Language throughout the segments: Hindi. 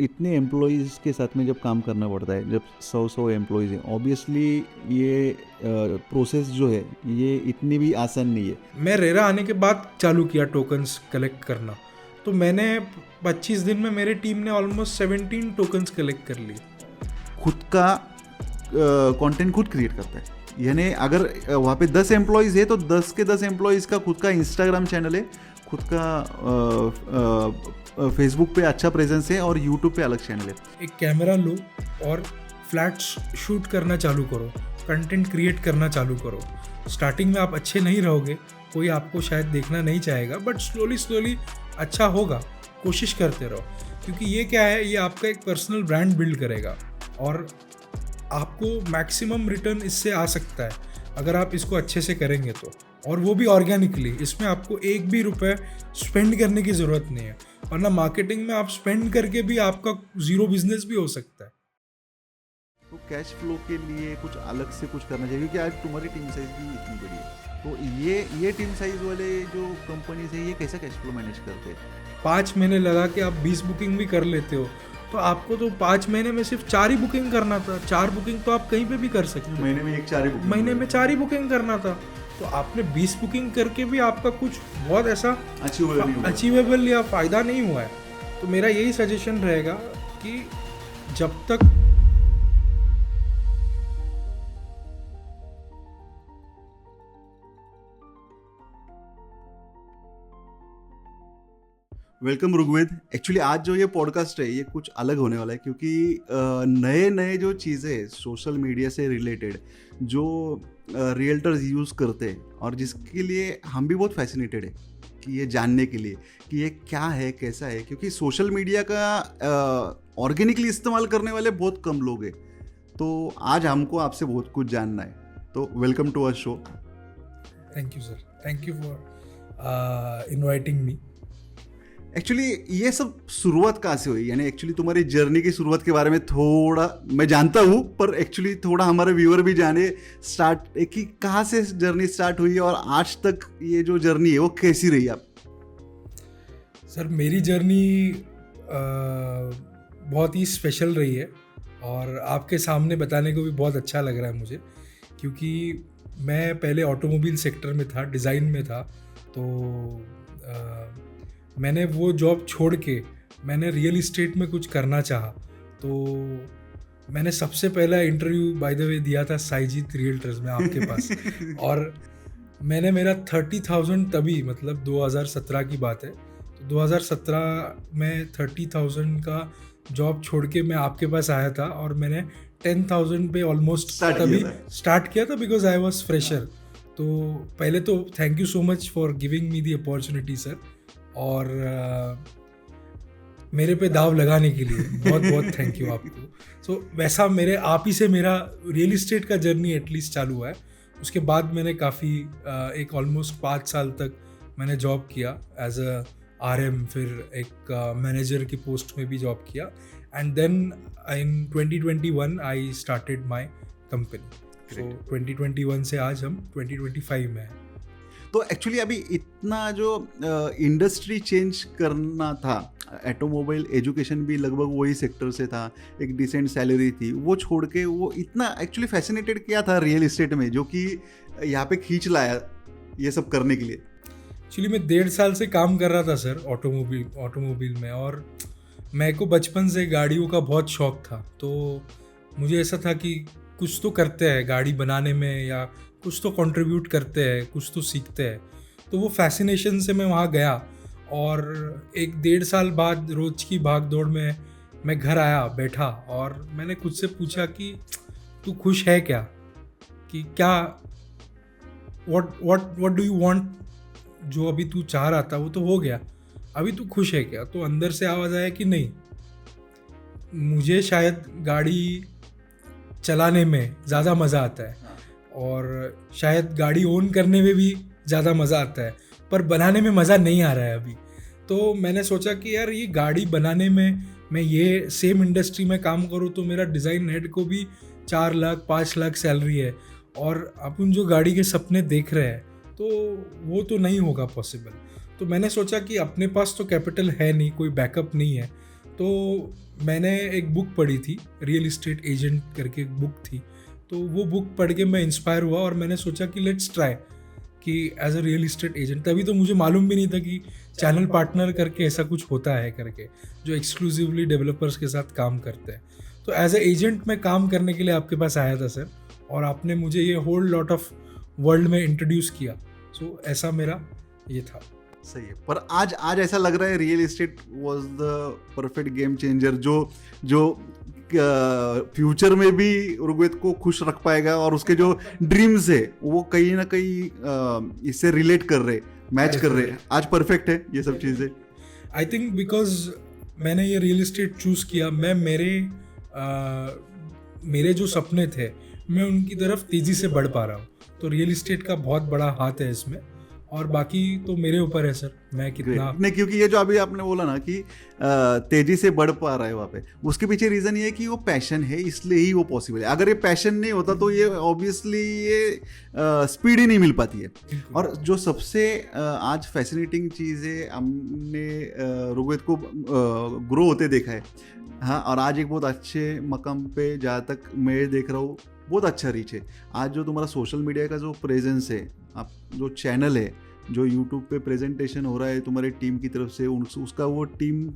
इतने एम्प्लॉयज़ के साथ में जब काम करना पड़ता है, जब 100 एम्प्लॉयज़ हैं, ऑब्वियसली ये प्रोसेस जो है ये इतनी भी आसान नहीं है। मैं रेरा आने के बाद चालू किया टोकन्स कलेक्ट करना, तो मैंने 25 दिन में मेरी टीम ने ऑलमोस्ट 17 टोकन्स कलेक्ट कर लिए। खुद का कंटेंट खुद क्रिएट करता है, यानी अगर वहाँ पे 10 एम्प्लॉयज़ है तो 10 के 10 एम्प्लॉयज़ का खुद का इंस्टाग्राम चैनल है, खुद का फेसबुक पे अच्छा प्रेजेंस है और यूट्यूब पे अलग चैनल है। एक कैमरा लो और फ्लैट शूट करना चालू करो, कंटेंट क्रिएट करना चालू करो। स्टार्टिंग में आप अच्छे नहीं रहोगे, कोई आपको शायद देखना नहीं चाहेगा, बट स्लोली अच्छा होगा। कोशिश करते रहो, क्योंकि ये क्या है, ये आपका एक पर्सनल ब्रांड बिल्ड करेगा और आपको मैक्सिमम रिटर्न इससे आ सकता है अगर आप इसको अच्छे से करेंगे तो, और वो भी ऑर्गेनिकली। इसमें आपको एक भी रुपए स्पेंड करने की ज़रूरत नहीं है, वरना मार्केटिंग में आप स्पेंड करके भी आपका ज़ीरो बिजनेस भी हो सकता है। तो कैश फ्लो के लिए कुछ अलग से कुछ करना चाहिए, क्योंकि आज तुम्हारी टीम साइज भी इतनी बड़ी है, तो ये टीम साइज वाले जो कंपनीज है ये कैसा कैश फ्लो मैनेज करते हैं? 5 महीने लगा के आप 20 बुकिंग भी कर लेते हो, तो आपको तो 5 महीने में सिर्फ 4 ही बुकिंग करना था। 4 बुकिंग तो आप कहीं पे भी कर सकते हो। महीने में 4 ही महीने में 4 ही बुकिंग करना था, तो आपने 20 बुकिंग करके भी आपका कुछ बहुत ऐसा अचीवेबल या फ़ायदा नहीं हुआ है। तो मेरा यही सजेशन रहेगा कि जब तक वेलकम ऋग्वेद। एक्चुअली आज जो ये पॉडकास्ट है ये कुछ अलग होने वाला है, क्योंकि नए जो चीज़ें सोशल मीडिया से रिलेटेड जो रियल्टर्स यूज़ करते हैं और जिसके लिए हम भी बहुत फैसिनेटेड है कि ये जानने के लिए कि ये क्या है, कैसा है, क्योंकि सोशल मीडिया का ऑर्गेनिकली इस्तेमाल करने वाले बहुत कम लोग हैं। तो आज हमको आपसे बहुत कुछ जानना है, तो welcome to our show. Thank you sir, thank you for inviting me. Actually ये सब शुरुआत कहाँ से हुई, यानी एक्चुअली तुम्हारी जर्नी की शुरुआत के बारे में थोड़ा मैं जानता हूँ, पर एक्चुअली थोड़ा हमारे व्यूअर भी जाने स्टार्ट कि कहाँ से जर्नी स्टार्ट हुई और आज तक ये जो जर्नी है वो कैसी रही आप? सर मेरी जर्नी बहुत ही स्पेशल रही है और आपके सामने बताने को भी बहुत अच्छा लग रहा है मुझे, क्योंकि मैं पहले ऑटोमोबाइल सेक्टर में था, डिज़ाइन में था। तो मैंने वो जॉब छोड़ के मैंने रियल इस्टेट में कुछ करना चाहा, तो मैंने सबसे पहला इंटरव्यू बाय द वे दिया था साईजीत रियल्टर्स में आपके पास और मैंने मेरा 30,000 तभी, मतलब 2017 की बात है, तो 2017 में 30,000 का जॉब छोड़ के मैं आपके पास आया था और मैंने 10,000 पे ऑलमोस्ट तभी स्टार्ट किया था, बिकॉज आई वॉज फ्रेशर। तो पहले तो thank you so much for giving me the opportunity sir, और मेरे पे दाव लगाने के लिए बहुत बहुत थैंक यू आपको। सो वैसा मेरे आप ही से मेरा रियल इस्टेट का जर्नी एटलीस्ट चालू हुआ है। उसके बाद मैंने काफ़ी एक ऑलमोस्ट 5 साल तक मैंने जॉब किया एज अ RM, फिर एक मैनेजर की पोस्ट में भी जॉब किया, and then in 2021 I started my company. So 2021 से आज हम 2025 में हैं। तो एक्चुअली अभी इतना जो इंडस्ट्री चेंज करना था, ऑटोमोबाइल एजुकेशन भी लगभग वही सेक्टर से था, एक डिसेंट सैलरी थी, वो छोड़ के वो इतना एक्चुअली फैसिनेटेड किया था रियल इस्टेट में, जो कि यहाँ पे खींच लाया ये सब करने के लिए? एक्चुअली मैं 1.5 साल से काम कर रहा था सर ऑटोमोबाइल में, और मेरे को बचपन से गाड़ियों का बहुत शौक था। तो मुझे ऐसा था कि कुछ तो करते हैं गाड़ी बनाने में, या कुछ तो कंट्रीब्यूट करते हैं, कुछ तो सीखते हैं। तो वो फैसिनेशन से मैं वहाँ गया, और एक 1.5 साल बाद रोज की भाग दौड़ में मैं घर आया, बैठा, और मैंने खुद से पूछा कि तू खुश है क्या, कि क्या व्हाट डू यू वांट, जो अभी तू चाह रहा था वो तो हो गया, अभी तू खुश है क्या? तो अंदर से आवाज़ आया कि नहीं, मुझे शायद गाड़ी चलाने में ज़्यादा मज़ा आता है, और शायद गाड़ी ओन करने में भी ज़्यादा मज़ा आता है, पर बनाने में मज़ा नहीं आ रहा है अभी। तो मैंने सोचा कि यार ये गाड़ी बनाने में मैं ये सेम इंडस्ट्री में काम करूँ तो मेरा डिज़ाइन हेड को भी 4 लाख 5 लाख सैलरी है, और अपन जो गाड़ी के सपने देख रहे हैं तो वो तो नहीं होगा पॉसिबल। तो मैंने सोचा कि अपने पास तो कैपिटल है नहीं, कोई बैकअप नहीं है, तो मैंने एक बुक पढ़ी थी, रियल इस्टेट एजेंट करके एक बुक थी, तो वो बुक पढ़ के मैं इंस्पायर हुआ और मैंने सोचा कि लेट्स ट्राई कि as a real estate agent. तभी तो मुझे मालूम भी नहीं था कि चैनल पार्टनर करके ऐसा कुछ होता है करके, जो एक्सक्लूसिवली डेवलपर्स के साथ काम करते हैं। तो एज अ एजेंट मैं काम करने के लिए आपके पास आया था सर, और आपने मुझे ये होल लॉट ऑफ वर्ल्ड में इंट्रोड्यूस किया। सो ऐसा मेरा ये था। सही है। पर आज ऐसा लग रहा है real estate was the perfect game changer जो फ्यूचर में भी ऋग्वेद को खुश रख पाएगा, और उसके जो ड्रीम्स है वो कहीं ना कहीं इससे रिलेट कर रहे, मैच कर रहे। आज परफेक्ट है ये सब चीज़ें। आई थिंक बिकॉज मैंने ये रियल एस्टेट चूज़ किया, मैं मेरे जो सपने थे मैं उनकी तरफ तेज़ी से बढ़ पा रहा हूँ। तो रियल एस्टेट का बहुत बड़ा हाथ है इसमें, और बाकी तो मेरे ऊपर है सर, मैं कितना नहीं, क्योंकि ये जो अभी आपने बोला ना कि तेजी से बढ़ पा रहा है वहाँ पे, उसके पीछे रीजन ये है कि वो पैशन है, इसलिए ही वो पॉसिबल है। अगर ये पैशन नहीं होता तो ये ऑब्वियसली ये स्पीड ही नहीं मिल पाती है। और जो सबसे आज फैसिनेटिंग चीज़ है, हमने ऋग्वेद को ग्रो होते देखा है। हाँ, और आज एक बहुत अच्छे मकाम पे जहाँ तक मैं देख रहा हूँ बहुत अच्छा रीच है। आज जो तुम्हारा सोशल मीडिया का जो प्रेजेंस है, आप जो चैनल है, जो यूट्यूब पे प्रेजेंटेशन हो रहा है तुम्हारे टीम की तरफ से, उसका वो टीम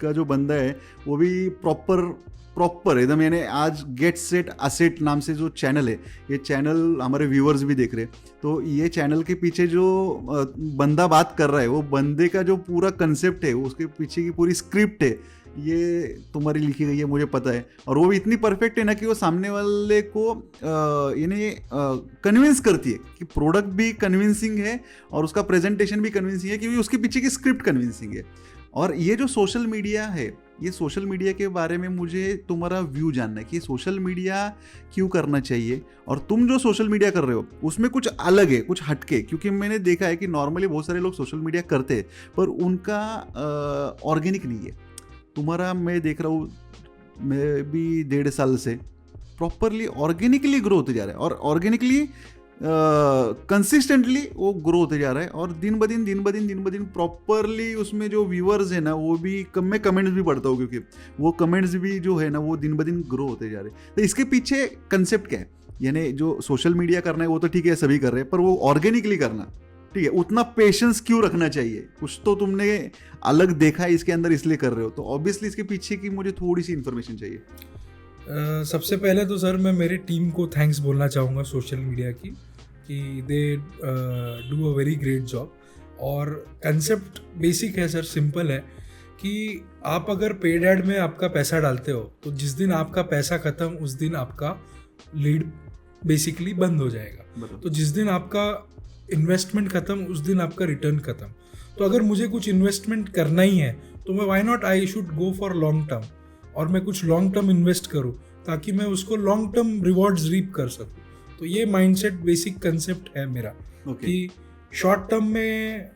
का जो बंदा है वो भी प्रॉपर एकदम, यानी आज गेट सेट असेट नाम से जो चैनल है, ये चैनल हमारे व्यूअर्स भी देख रहे हैं। तो ये चैनल के पीछे जो बंदा बात कर रहा है, वो बंदे का जो पूरा कंसेप्ट है, उसके पीछे की पूरी स्क्रिप्ट है, ये तुम्हारी लिखी गई है, मुझे पता है। और वो भी इतनी परफेक्ट है ना कि वो सामने वाले को यानी कन्विंस करती है कि प्रोडक्ट भी कन्विंसिंग है और उसका प्रेजेंटेशन भी कन्विंसिंग है, क्योंकि उसके पीछे की स्क्रिप्ट कन्विंसिंग है। और ये जो सोशल मीडिया है, ये सोशल मीडिया के बारे में मुझे तुम्हारा व्यू जानना है कि सोशल मीडिया क्यों करना चाहिए, और तुम जो सोशल मीडिया कर रहे हो उसमें कुछ अलग है, कुछ हटके। क्योंकि मैंने देखा है कि नॉर्मली बहुत सारे लोग सोशल मीडिया करते हैं पर उनका ऑर्गेनिक नहीं है। तुम्हारा मैं देख रहा हूँ, मैं भी 1.5 साल से प्रॉपरली ऑर्गेनिकली ग्रो होते जा रहा है, और ऑर्गेनिकली कंसिस्टेंटली वो ग्रो होते जा रहा है। और दिन ब दिन प्रॉपरली उसमें जो व्यूअर्स है ना, वो भी मैं कमेंट्स भी पढ़ता हूँ, क्योंकि वो कमेंट्स भी जो है ना वो दिन ब दिन ग्रो होते जा रहे हैं। तो इसके पीछे कंसेप्ट क्या है? यानी जो सोशल मीडिया करना है वो तो ठीक है, सभी कर रहे हैं, पर वो ऑर्गेनिकली करना ठीक है, उतना पेशेंस क्यों रखना चाहिए? कुछ तो तुमने अलग देखा है इसके अंदर, इसलिए कर रहे हो। तो ऑब्वियसली इसके पीछे की मुझे थोड़ी सी इन्फॉर्मेशन चाहिए। सबसे पहले तो सर मैं मेरी टीम को थैंक्स बोलना चाहूँगा सोशल मीडिया की, कि they do a very great job. और कंसेप्ट बेसिक है सर, सिंपल है कि आप अगर पेड ऐड में आपका पैसा डालते हो तो जिस दिन आपका पैसा ख़त्म उस दिन आपका लीड बेसिकली बंद हो जाएगा। तो जिस दिन आपका इन्वेस्टमेंट ख़त्म उस दिन आपका रिटर्न ख़त्म। तो अगर मुझे कुछ इन्वेस्टमेंट करना ही है तो मैं why not I should go for long term, और मैं कुछ लॉन्ग टर्म इन्वेस्ट करूं ताकि मैं उसको लॉन्ग टर्म रिवॉर्ड्स रीप कर सकूं। तो ये माइंडसेट बेसिक कंसेप्ट है मेरा कि शॉर्ट टर्म में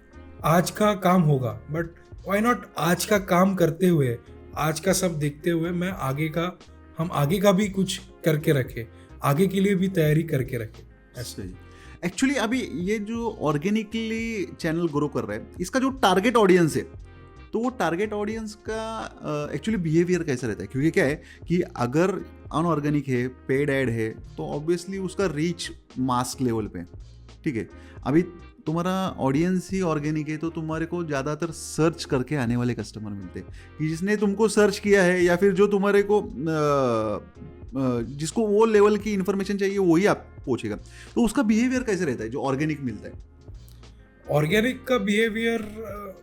आज का काम होगा, बट व्हाई नॉट आज का काम करते हुए, आज का सब देखते हुए मैं हम आगे का भी कुछ करके रखें, आगे के लिए भी तैयारी करके रखें। ऐसे ही एक्चुअली अभी ये जो ऑर्गेनिकली चैनल ग्रो कर रहा है, इसका जो टारगेट ऑडियंस है, तो वो टारगेट ऑडियंस का एक्चुअली बिहेवियर कैसा रहता है? क्योंकि क्या है कि अगर अनऑर्गेनिक है, पेड ऐड है, तो ऑब्वियसली उसका रीच मास लेवल पे, ठीक है। अभी तुम्हारा ऑडियंस ही ऑर्गेनिक है तो तुम्हारे को ज़्यादातर सर्च करके आने वाले कस्टमर मिलते हैं, कि जिसने तुमको सर्च किया है या फिर जो तुम्हारे को जिसको वो लेवल की इन्फॉर्मेशन चाहिए वही आप पहुंचेगा। तो उसका बिहेवियर कैसे रहता है जो ऑर्गेनिक मिलता है? ऑर्गेनिक का बिहेवियर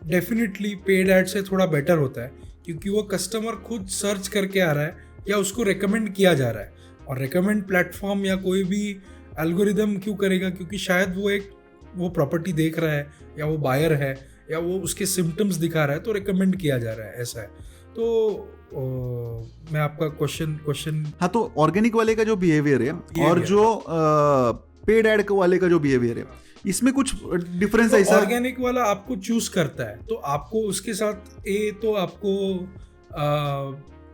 डेफिनेटली पेड ऐड से थोड़ा बेटर होता है, क्योंकि वो कस्टमर खुद सर्च करके आ रहा है या उसको रेकमेंड किया जा रहा है। और रेकमेंड प्लेटफॉर्म या कोई भी एल्गोरिदम क्यों करेगा? क्योंकि शायद वो प्रॉपर्टी देख रहा है, या वो बायर है, या वो उसके सिम्टम्स दिखा रहा है, तो रेकमेंड किया जा रहा है, ऐसा है। तो मैं आपका क्वेश्चन हाँ, तो ऑर्गेनिक वाले का जो बिहेवियर है और जो पेड ऐड वाले का जो बिहेवियर है, इसमें कुछ डिफरेंस है? ऐसा ऑर्गेनिक वाला आपको चूज करता है, तो आपको उसके साथ तो आपको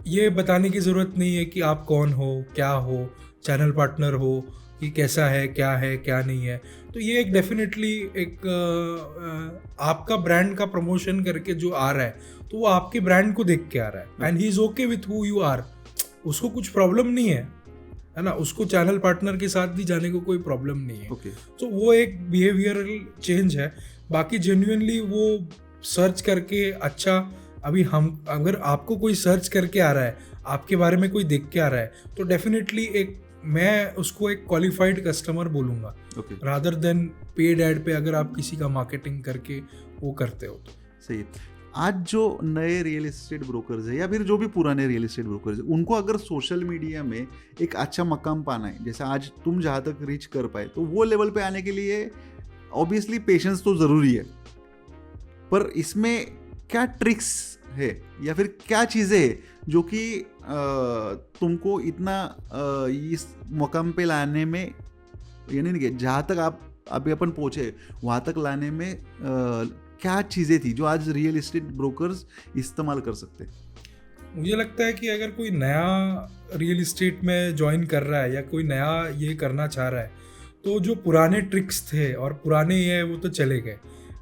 ये बताने की जरूरत नहीं है कि आप कौन हो, क्या हो, चैनल पार्टनर हो, कि कैसा है क्या नहीं है। तो ये एक डेफिनेटली एक आपका ब्रांड का प्रमोशन करके जो आ रहा है तो वो आपके ब्रांड को देख के आ रहा है and he is okay with who you are, उसको कुछ प्रॉब्लम नहीं है ना, उसको चैनल पार्टनर के साथ भी जाने को कोई प्रॉब्लम नहीं है। Okay. तो वो एक बिहेवियरल चेंज है। बाकी जेन्युइनली वो सर्च करके अच्छा, अभी हम अगर आपको कोई सर्च करके आ रहा है, आपके बारे में कोई देख के आ रहा है, तो डेफिनेटली एक मैं उसको एक क्वालिफाइड कस्टमर बोलूँगा रादर देन पेड ऐड पे अगर आप किसी का मार्केटिंग करके वो करते हो तो। सही है। आज जो नए रियल एस्टेट ब्रोकर्स है या फिर जो भी पुराने रियल एस्टेट ब्रोकर्स है, उनको अगर सोशल मीडिया में एक अच्छा मकाम पाना है, जैसे आज तुम जहाँ तक रीच कर पाए, तो वो लेवल पे आने के लिए ऑब्वियसली पेशेंस तो ज़रूरी है, पर इसमें क्या ट्रिक्स है या फिर क्या चीज़ें हैं जो कि तुमको इतना इस मकाम पे लाने में, यानी नहीं कि जहाँ तक आप अभी अपन पहुँचे वहाँ तक लाने में क्या चीज़ें थी जो आज रियल एस्टेट ब्रोकर्स इस्तेमाल कर सकते हैं? मुझे लगता है कि अगर कोई नया रियल एस्टेट में ज्वाइन कर रहा है या कोई नया ये करना चाह रहा है, तो जो पुराने ट्रिक्स थे और पुराने ये वो तो चले गए।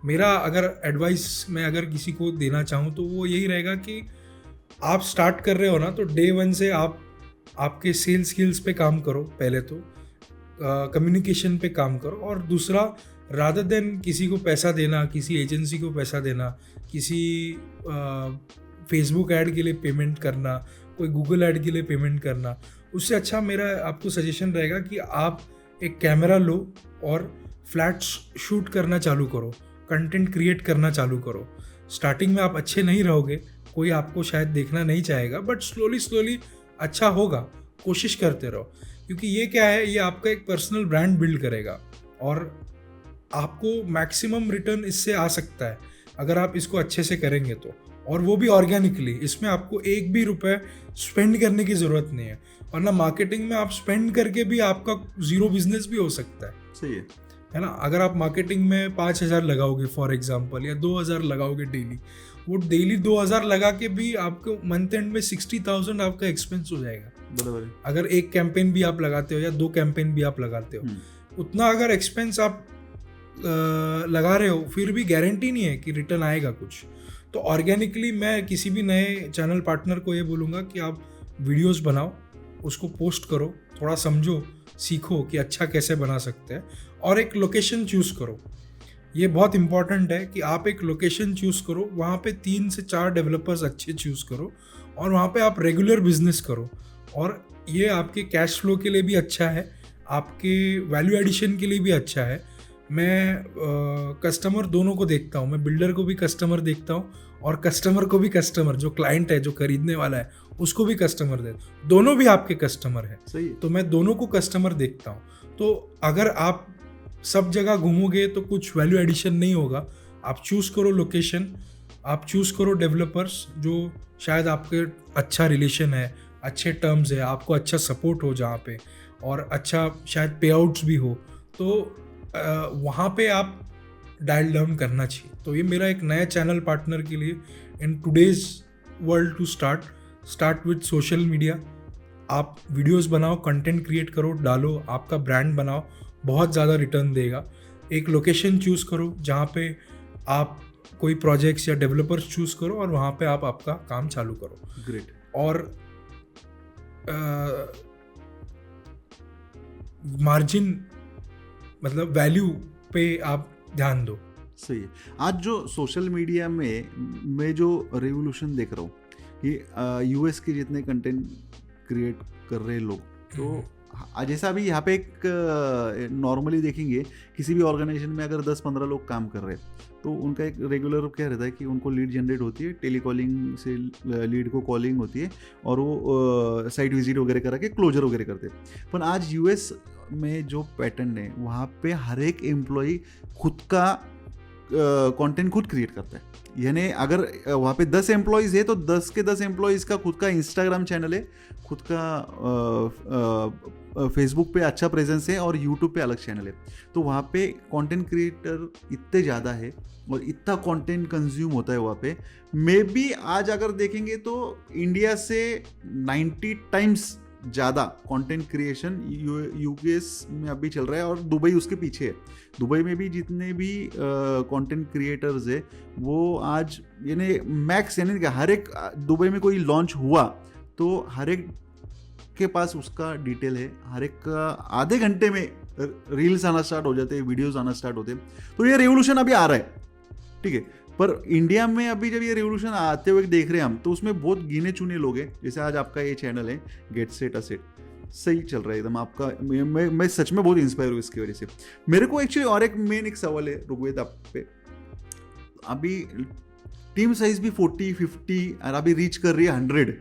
मेरा अगर एडवाइस मैं अगर किसी को देना चाहूँ तो वो यही रहेगा कि आप स्टार्ट कर रहे हो ना, तो डे वन से आप आपके सेल्स स्किल्स पे काम करो, पहले तो कम्युनिकेशन पे काम करो, और दूसरा रादर देन किसी को पैसा देना, किसी एजेंसी को पैसा देना, किसी फेसबुक ऐड के लिए पेमेंट करना, कोई गूगल ऐड के लिए पेमेंट करना, उससे अच्छा मेरा आपको सजेशन रहेगा कि आप एक कैमरा लो और फ्लैट शूट करना चालू करो, कंटेंट क्रिएट करना चालू करो। स्टार्टिंग में आप अच्छे नहीं रहोगे, कोई आपको शायद देखना नहीं चाहेगा, बट स्लोली अच्छा होगा, कोशिश करते रहो, क्योंकि ये क्या है, ये आपका एक पर्सनल ब्रांड बिल्ड करेगा और आपको मैक्सिमम रिटर्न इससे आ सकता है अगर आप इसको अच्छे से करेंगे तो, और वो भी ऑर्गेनिकली। इसमें आपको एक भी रुपए स्पेंड करने की ज़रूरत नहीं है, वरना मार्केटिंग में आप स्पेंड करके भी आपका ज़ीरो बिजनेस भी हो सकता है। सही है ना। अगर आप मार्केटिंग में 5,000 लगाओगे फॉर एग्जांपल, या 2,000 लगाओगे डेली, वो डेली 2,000 लगा के भी आपको मंथ एंड में 60,000 आपका एक्सपेंस हो जाएगा। बराबर है। अगर एक कैंपेन भी आप लगाते हो या 2 कैंपेन भी आप लगाते हो, उतना अगर एक्सपेंस आप लगा रहे हो, फिर भी गारंटी नहीं है कि रिटर्न आएगा कुछ। तो ऑर्गेनिकली मैं किसी भी नए चैनल पार्टनर को ये बोलूँगा कि आप वीडियोस बनाओ, उसको पोस्ट करो, थोड़ा समझो, सीखो कि अच्छा कैसे बना सकते हैं, और एक लोकेशन चूज़ करो। ये बहुत इंपॉर्टेंट है कि आप एक लोकेशन चूज़ करो, वहाँ पे 3 से 4 डेवलपर्स अच्छे चूज़ करो, और वहाँ पे आप रेगुलर बिजनेस करो, और ये आपके कैश फ्लो के लिए भी अच्छा है, आपके वैल्यू एडिशन के लिए भी अच्छा है। मैं कस्टमर दोनों को देखता हूँ, मैं बिल्डर को भी कस्टमर देखता हूँ और कस्टमर को भी कस्टमर, जो क्लाइंट है, जो खरीदने वाला है, उसको भी कस्टमर दे, दोनों भी आपके कस्टमर है। सही। तो मैं दोनों को कस्टमर देखता हूँ। तो अगर आप सब जगह घूमोगे तो कुछ वैल्यू एडिशन नहीं होगा। आप चूज़ करो लोकेशन, आप चूज़ करो डेवलपर्स जो शायद आपके अच्छा रिलेशन है, अच्छे टर्म्स है, आपको अच्छा सपोर्ट हो जहाँ पे, और अच्छा शायद पे आउट्स भी हो, तो वहाँ पे आप डायल डाउन करना चाहिए। तो ये मेरा एक नया चैनल पार्टनर के लिए in today's world to start with social media. आप वीडियोस बनाओ, कंटेंट क्रिएट करो, डालो, आपका ब्रांड बनाओ, बहुत ज़्यादा रिटर्न देगा। एक लोकेशन चूज़ करो जहाँ पे आप कोई प्रोजेक्ट्स या डेवलपर्स चूज़ करो, और वहाँ पे आप आपका काम चालू करो। ग्रेट। और मार्जिन मतलब वैल्यू पे आप ध्यान दो। सही है। आज जो सोशल मीडिया में मैं जो रेवोल्यूशन देख रहा हूँ कि यूएस के जितने कंटेंट क्रिएट कर रहे लोग, तो जैसा अभी यहाँ पे एक नॉर्मली देखेंगे किसी भी ऑर्गेनाइजेशन में अगर 10-15 लोग काम कर रहे हैं, तो उनका एक रेगुलर क्या रहता है कि उनको लीड जनरेट होती है, टेलीकॉलिंग से लीड को कॉलिंग होती है, और वो साइट विजिट वगैरह करा के क्लोजर वगैरह करते हैं। पर आज यूएस में जो पैटर्न है, वहाँ पे हर एक एम्प्लॉई खुद का कंटेंट खुद क्रिएट करता है। यानी अगर वहाँ पे 10 एम्प्लॉयज़ है तो 10 के 10 एम्प्लॉयज़ का खुद का इंस्टाग्राम चैनल है, खुद का फेसबुक पे अच्छा प्रेजेंस है, और यूट्यूब पे अलग चैनल है। तो वहाँ पे कंटेंट क्रिएटर इतने ज़्यादा है और इतना कंटेंट कंज्यूम होता है वहाँ पे। मे बी आज अगर देखेंगे तो इंडिया से 90 टाइम्स ज़्यादा कंटेंट क्रिएशन यूएस में अभी चल रहा है और दुबई उसके पीछे है। दुबई में भी जितने भी कंटेंट क्रिएटर्स है वो आज यानी मैक्स यानी कि हर एक दुबई में कोई लॉन्च हुआ तो हर एक के पास उसका डिटेल है, हर एक का आधे घंटे में रील्स आना स्टार्ट हो जाते हैं, वीडियोस आना स्टार्ट होते हैं। तो ये रेवोल्यूशन अभी आ रहा है, ठीक है। पर इंडिया में अभी जब ये रेवोल्यूशन आते हुए देख रहे हैं हम, तो उसमें बहुत गिने चुने लोग हैं। जैसे आज आपका ये चैनल है गेट सेट असेट, सही चल रहा है एकदम आपका। मैं सच में बहुत इंस्पायर हूँ इसकी वजह से। मेरे को एक्चुअली और एक मेन एक सवाल है रुग्वेद आप पे। अभी टीम साइज भी 40 50 और अभी रीच कर रही है 100,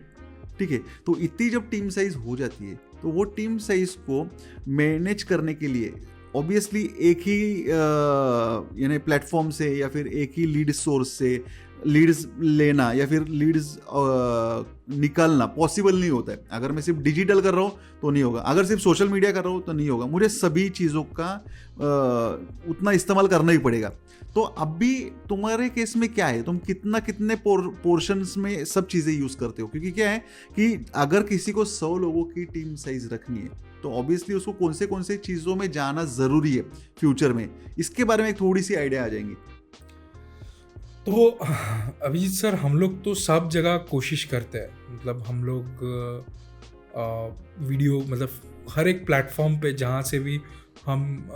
ठीक है। तो इतनी जब टीम साइज हो जाती है तो वो टीम साइज को मैनेज करने के लिए ऑब्वियसली एक ही यानी प्लेटफॉर्म से या फिर एक ही लीड सोर्स से लीड्स लेना या फिर लीड्स निकालना पॉसिबल नहीं होता है। अगर मैं सिर्फ डिजिटल कर रहा हूँ तो नहीं होगा, अगर सिर्फ सोशल मीडिया कर रहा हूँ तो नहीं होगा, मुझे सभी चीज़ों का उतना इस्तेमाल करना ही पड़ेगा। तो अभी तुम्हारे केस में क्या है, तुम कितने पोर्शंस में सब चीज़ें यूज़ करते हो? क्योंकि क्या है कि अगर किसी को 100 लोगों की टीम साइज रखनी है तो ऑब्वियसली उसको कौन से चीज़ों में जाना ज़रूरी है फ्यूचर में, इसके बारे में थोड़ी सी आइडिया आ जाएंगी। तो अभिजीत सर, हम लोग तो सब जगह कोशिश करते हैं, मतलब हम लोग वीडियो मतलब हर एक प्लेटफॉर्म पे जहाँ से भी हम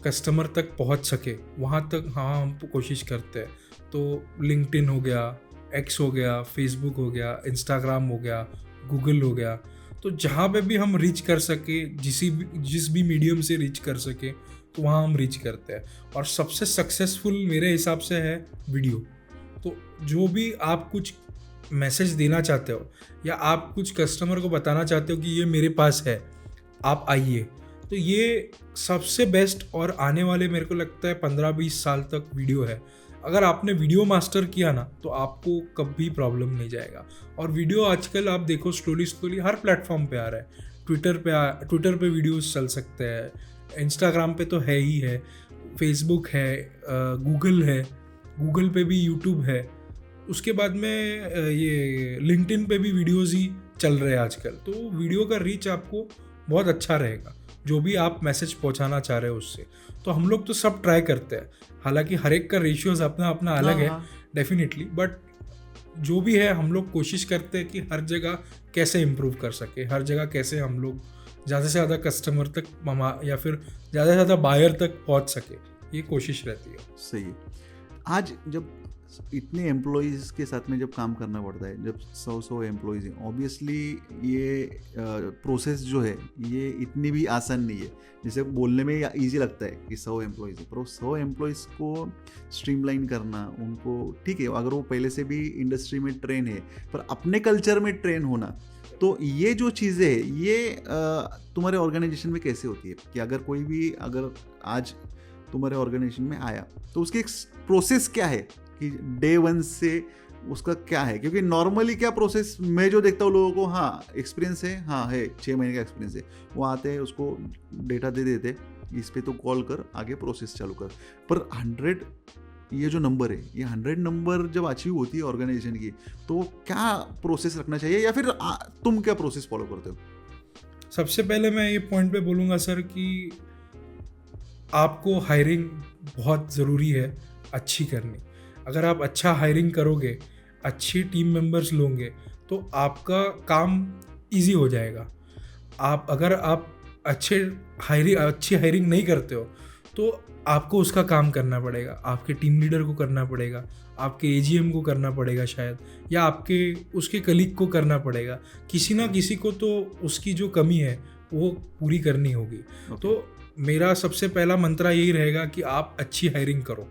कस्टमर तक पहुँच सके वहाँ तक हाँ हम कोशिश करते हैं। तो लिंक्डइन हो गया, एक्स हो गया, फेसबुक हो गया, इंस्टाग्राम हो गया, गूगल हो गया, तो जहाँ पे भी हम रीच कर सके, जिस भी मीडियम से रीच कर सके तो वहाँ हम रीच करते हैं। और सबसे सक्सेसफुल मेरे हिसाब से है वीडियो। तो जो भी आप कुछ मैसेज देना चाहते हो या आप कुछ कस्टमर को बताना चाहते हो कि ये मेरे पास है, आप आइए, तो ये सबसे बेस्ट और आने वाले मेरे को लगता है 15-20 साल तक वीडियो है। अगर आपने वीडियो मास्टर किया ना तो आपको कभी प्रॉब्लम नहीं जाएगा। और वीडियो आजकल आप देखो स्लोली हर प्लेटफॉर्म पे आ रहा है। ट्विटर पे वीडियोस चल सकते हैं, इंस्टाग्राम पे तो है ही है, फेसबुक है, गूगल पे भी, यूट्यूब है, उसके बाद में ये लिंक्डइन पे भी वीडियोस ही चल रहे हैं आजकल। तो वीडियो का रीच आपको बहुत अच्छा रहेगा जो भी आप मैसेज पहुंचाना चाह रहे हो उससे। तो हम लोग तो सब ट्राई करते हैं, हालांकि हर एक का रेशियोज अपना अपना अलग है डेफिनेटली, बट जो भी है हम लोग कोशिश करते हैं कि हर जगह कैसे इम्प्रूव कर सके, हर जगह कैसे हम लोग ज़्यादा से ज़्यादा कस्टमर तक या फिर ज़्यादा से ज़्यादा बायर तक पहुंच सके, ये कोशिश रहती है। सही है। आज जब इतने एम्प्लॉयज़ के साथ में जब काम करना पड़ता है, जब 100 एम्प्लॉयज़ हैं, ऑब्वियसली ये प्रोसेस जो है ये इतनी भी आसान नहीं है। जैसे बोलने में ईजी लगता है कि 100 एम्प्लॉयज़ है, पर वो 100 एम्प्लॉयज़ को स्ट्रीमलाइन करना, उनको ठीक है अगर वो पहले से भी इंडस्ट्री में ट्रेन है पर अपने कल्चर में ट्रेन होना, तो ये जो चीज़ें हैं ये तुम्हारे ऑर्गेनाइजेशन में कैसे होती है कि अगर कोई भी अगर आज तुम्हारे ऑर्गेनाइजेशन में आया तो उसकी एक प्रोसेस क्या है कि डे 1 से उसका क्या है? क्योंकि नॉर्मली क्या प्रोसेस मैं जो देखता हूँ लोगों को, हाँ एक्सपीरियंस है, हाँ है 6 महीने का एक्सपीरियंस है, वो आते हैं उसको डेटा दे देते, इस पे तो कॉल कर, आगे प्रोसेस चालू कर। पर 100 ये जो नंबर है, ये 100 नंबर जब अचीव होती है ऑर्गेनाइजेशन की, तो क्या प्रोसेस रखना चाहिए या फिर तुम क्या प्रोसेस फॉलो करते हो? सबसे पहले मैं ये पॉइंट पे बोलूँगा सर कि आपको हायरिंग बहुत ज़रूरी है अच्छी करनी। अगर आप अच्छा हायरिंग करोगे, अच्छी टीम मेंबर्स लोगे, तो आपका काम इजी हो जाएगा। अगर आप अच्छी हायरिंग नहीं करते हो तो आपको उसका काम करना पड़ेगा, आपके टीम लीडर को करना पड़ेगा, आपके एजीएम को करना पड़ेगा शायद, या आपके उसके कलीग को करना पड़ेगा। किसी ना किसी को तो उसकी जो कमी है वो पूरी करनी होगी। तो मेरा सबसे पहला मंत्रा यही रहेगा कि आप अच्छी हायरिंग करो।